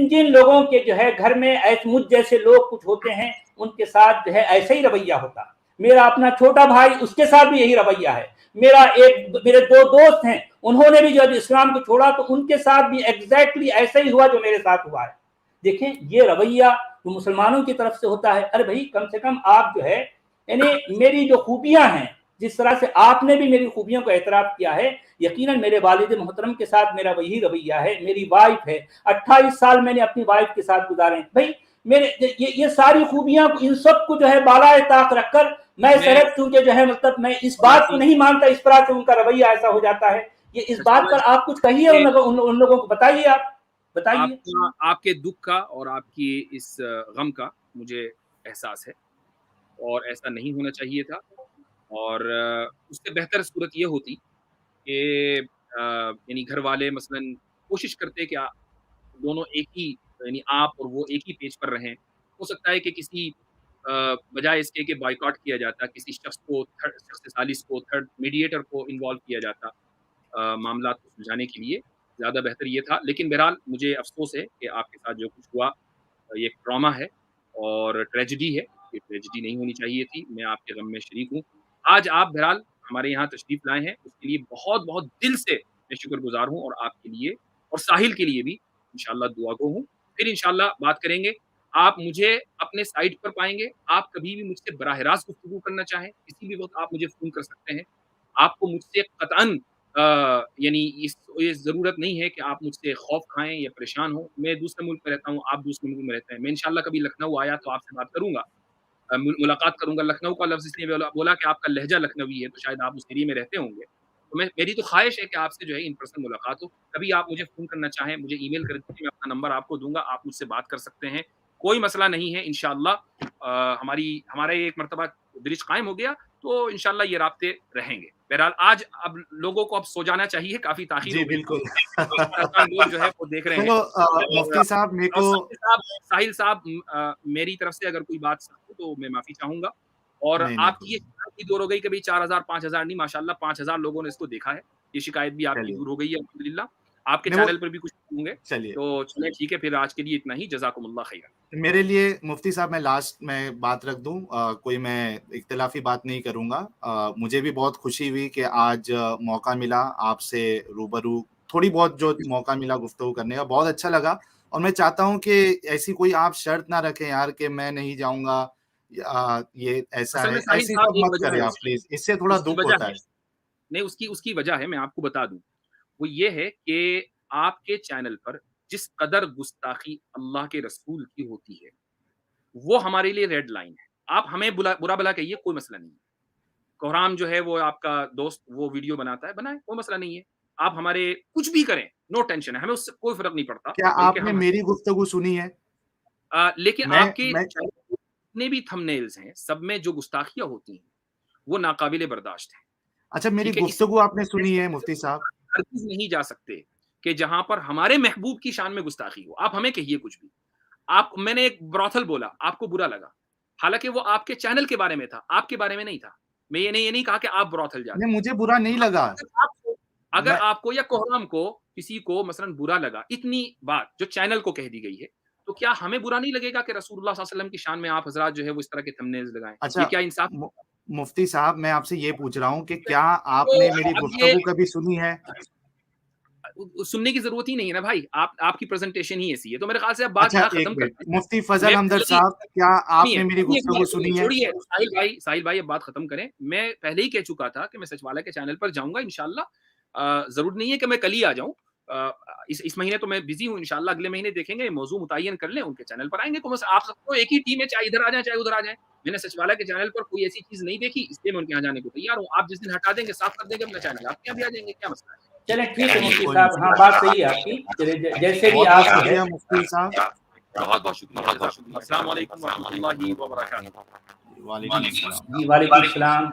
جن لوگوں کے جو ہے گھر میں مجھ جیسے لوگ کچھ ہوتے ہیں، ان کے ساتھ جو ہے ایسا ہی رویہ ہوتا. میرا اپنا چھوٹا بھائی، اس کے ساتھ بھی یہی رویہ ہے. میرے 2 دوست ہیں، انہوں نے بھی جب اسلام کو چھوڑا تو ان کے ساتھ بھی ایگزیکٹلی ایسا ہی ہوا جو میرے ساتھ ہوا ہے. دیکھیں یہ رویہ جو مسلمانوں کی طرف سے ہوتا ہے، ارے بھائی کم سے کم آپ جو ہے، یعنی میری جو خوبیاں ہیں، جس طرح سے آپ نے بھی میری خوبیوں کو اعتراف کیا ہے، یقیناً میرے والد محترم کے ساتھ میرا وہی رویہ ہے. میری وائف ہے، 28 سال میں نے اپنی وائف کے ساتھ گزارے ہیں. بھائی میرے یہ ساری خوبیاں، ان سب کو جو ہے بالائے طاق رکھ کر میں صرف کیونکہ جو ہے مطلب میں اس بات کو نہیں مانتا، اس طرح سے ان کا رویہ ایسا ہو جاتا ہے. یہ اس بات پر آپ کچھ کہیے، ان لوگوں کو بتائیے. آپ بتائیے. آپ کے دکھ کا اور آپ کی اس غم کا مجھے احساس ہے، اور ایسا نہیں ہونا چاہیے تھا. اور اس سے بہتر صورت یہ ہوتی کہ یعنی گھر والے مثلا کوشش کرتے کہ دونوں ایک ہی، یعنی آپ اور وہ ایک ہی پیج پر رہیں. ہو سکتا ہے کہ کسی بجائے اس کے بائیکاٹ کیا جاتا، کسی شخص ثالث کو، تھرڈ میڈیٹر کو انوالو کیا جاتا معاملات کو سلجھانے کے لیے، زیادہ بہتر یہ تھا. لیکن بہرحال مجھے افسوس ہے کہ آپ کے ساتھ جو کچھ ہوا یہ ایک ٹراما ہے اور ٹریجڈی ہے. یہ ٹریجڈی نہیں ہونی چاہیے تھی. میں آپ کے غم میں شریک ہوں. آج آپ بہرحال ہمارے یہاں تشریف لائے ہیں، اس کے لیے بہت بہت دل سے میں شکر گزار ہوں، اور آپ کے لیے اور ساحل کے لیے بھی انشاءاللہ دعا گو ہوں. پھر انشاءاللہ بات کریں گے. آپ مجھے اپنے سائٹ پر پائیں گے. آپ کبھی بھی مجھ سے براہ راست گفتگو کرنا چاہیں، کسی بھی وقت آپ مجھے فون کر سکتے ہیں. آپ کو مجھ سے قطعاً یعنی یہ ضرورت نہیں ہے کہ آپ مجھ سے خوف کھائیں یا پریشان ہوں. میں دوسرے ملک میں رہتا ہوں، آپ دوسرے ملک میں رہتے ہیں. میں انشاءاللہ کبھی لکھنؤ آیا تو آپ سے بات کروں گا، ملاقات کروں گا. لکھنؤ کا لفظ اس لیے بولا کہ آپ کا لہجہ لکھنوی ہے، تو شاید آپ اس ایریے میں رہتے ہوں گے. تو میری تو خواہش ہے کہ آپ سے جو ہے ان پرسن ملاقات ہو. کبھی آپ مجھے فون کرنا چاہیں، مجھے ای میل کر دیجیے، میں اپنا نمبر آپ کو دوں گا، آپ مجھ سے بات کر سکتے ہیں. کوئی مسئلہ نہیں ہے. انشاءاللہ ہمارا ایک مرتبہ برج قائم ہو گیا تو انشاءاللہ یہ رابطے رہیں گے. بہرحال آج اب لوگوں کو اب سو جانا چاہیے، کافی تاخیر ہو گئی. بالکل. لوگ جو ہے وہ دیکھ رہے ہیں. مفتی صاحب میرے کو، ساحل صاحب میری طرف سے اگر کوئی بات ہو تو میں معافی چاہوں گا. اور آپ کی یہ شکایت بھی دور ہو گئی کہ 4000 5000 نہیں، ماشاءاللہ 5000 لوگوں نے اس کو دیکھا ہے. یہ شکایت بھی آپ کی دور ہو گئی ہے الحمدللہ. آپ کے چینل پر بھی کچھ ہوں گے. چلیے تو چلیں ٹھیک ہے، پھر آج کے لیے اتنا ہی. جزاکم اللہ خیر. میرے لیے مفتی صاحب میں لاسٹ میں بات رکھ دوں، کوئی میں اختلافی بات نہیں کروں گا. مجھے بھی بہت خوشی ہوئی کہ آج موقع ملا آپ سے روبرو، تھوڑی بہت جو موقع ملا گفتگو کرنے کا، بہت اچھا لگا. اور میں چاہتا ہوں کہ ایسی کوئی آپ شرط نہ رکھیں یار کہ میں نہیں جاؤں گا، یہ ایسا اصل ہے، میں ساحل ایسی صاحب سب ایک مت وجہ کریں ہے آپ پلیز، اس سے تھوڑا اس کی دکھ وجہ ہوتا ہے. ہے. نہیں، اس کی وجہ ہے، میں آپ کو بتا دوں. وہ یہ ہے کہ آپ کے چینل پر جس قدر گستاخی اللہ کے رسول کی ہوتی ہے وہ ہمارے لیے ریڈ لائن ہے. آپ ہمیں برا بلا کہیے، کوئی مسئلہ نہیں ہے. کوہرام جو ہے وہ آپ کا دوست، وہ ویڈیو بناتا ہے، بنائے، کوئی مسئلہ نہیں ہے. آپ ہمارے کچھ بھی کریں، نو ٹینشن ہے، ہمیں اس سے کوئی فرق نہیں پڑتا. کیا آپ بلکہ نے ہم میری گفتگو سنی ہے؟ لیکن میں آپ کے جتنے بھی تھمبنیلز ہیں سب میں جو گستاخیاں ہوتی ہیں وہ ناقابل برداشت ہیں. اچھا میری ٹھیک ہے، گفتگو آپ نے سنی ہے مفتی صاحب؟ ہرگز نہیں جا سکتے کہ جہاں پر ہمارے محبوب کی شان میں گستاخی ہو. آپ ہمیں کہیے کچھ بھی. میں نے ایک براتھل بولا، آپ کو برا لگا، حالانکہ وہ آپ کے چینل کے بارے میں تھا، آپ کے بارے میں نہیں تھا. میں یہ نہیں کہا کہ آپ براتھل جاتے. نہیں، مجھے برا نہیں لگا. اگر آپ کو یا کوہرام کو کسی کو مثلا برا لگا اتنی بات جو چینل کو کہہ دی گئی ہے، تو کیا ہمیں برا نہیں لگے گا کہ رسول اللہ صلی اللہ علیہ وسلم کی شان میں آپ حضرات جو ہے وہ اس طرح کے تھمبنیلز لگائیں؟ اچھا یہ کیا انصاف؟ مفتی صاحب میں آپ سے یہ پوچھ رہا ہوں کہ کیا آپ نے میری گفتگو کبھی سنی ہے؟ سننے کی ضرورت ہی نہیں ہے نا بھائی، آپ کی پریزنٹیشن ہی ایسی ہے. تو میرے خیال سے اب بات اچھا یہاں ایک ختم منٹ، کرتے ہیں. مفتی فضل ہمدرد صاحب کیا آپ نے میری گفتگو سنی ہے؟ چھوڑیے ساحل بھائی، اب بات ختم کریں. میں پہلے ہی کہہ چکا تھا کہ میں سچ والا کے چینل پر جاؤں گا انشاءاللہ. ضرور نہیں ہے کہ میں کل ہی آ جاؤں. اس مہینے تو میں بزی ہوں، انشاءاللہ اگلے مہینے دیکھیں گے، موضوع متعین کر لیں، ان کے چینل پر آئیں گے. آپ سب کو ایک ہی ٹیم ہے، چاہے ادھر آ جائیں چاہے ادھر آ جائیں. میں نے سچ والا کے چینل پر کوئی ایسی چیز نہیں دیکھی، اس لیے میں ان کے یہاں جانے کو تیار ہوں. آپ جس دن ہٹا دیں گے، صاف کر دیں گے اپنا چینل، آپ کے یہاں بھی آ جائیں گے، کیا مسئلہ ہے؟ چلیں ٹھیک ہے مفتی صاحب، ہاں بات صحیح ہے آپ کی. جیسے بھی آپ جو ہے، مفتی صاحب بہت شکریہ. السلام علیکم ورحمۃ اللہ وبرکاتہ. وعلیکم السلام. جی وعلیکم السلام.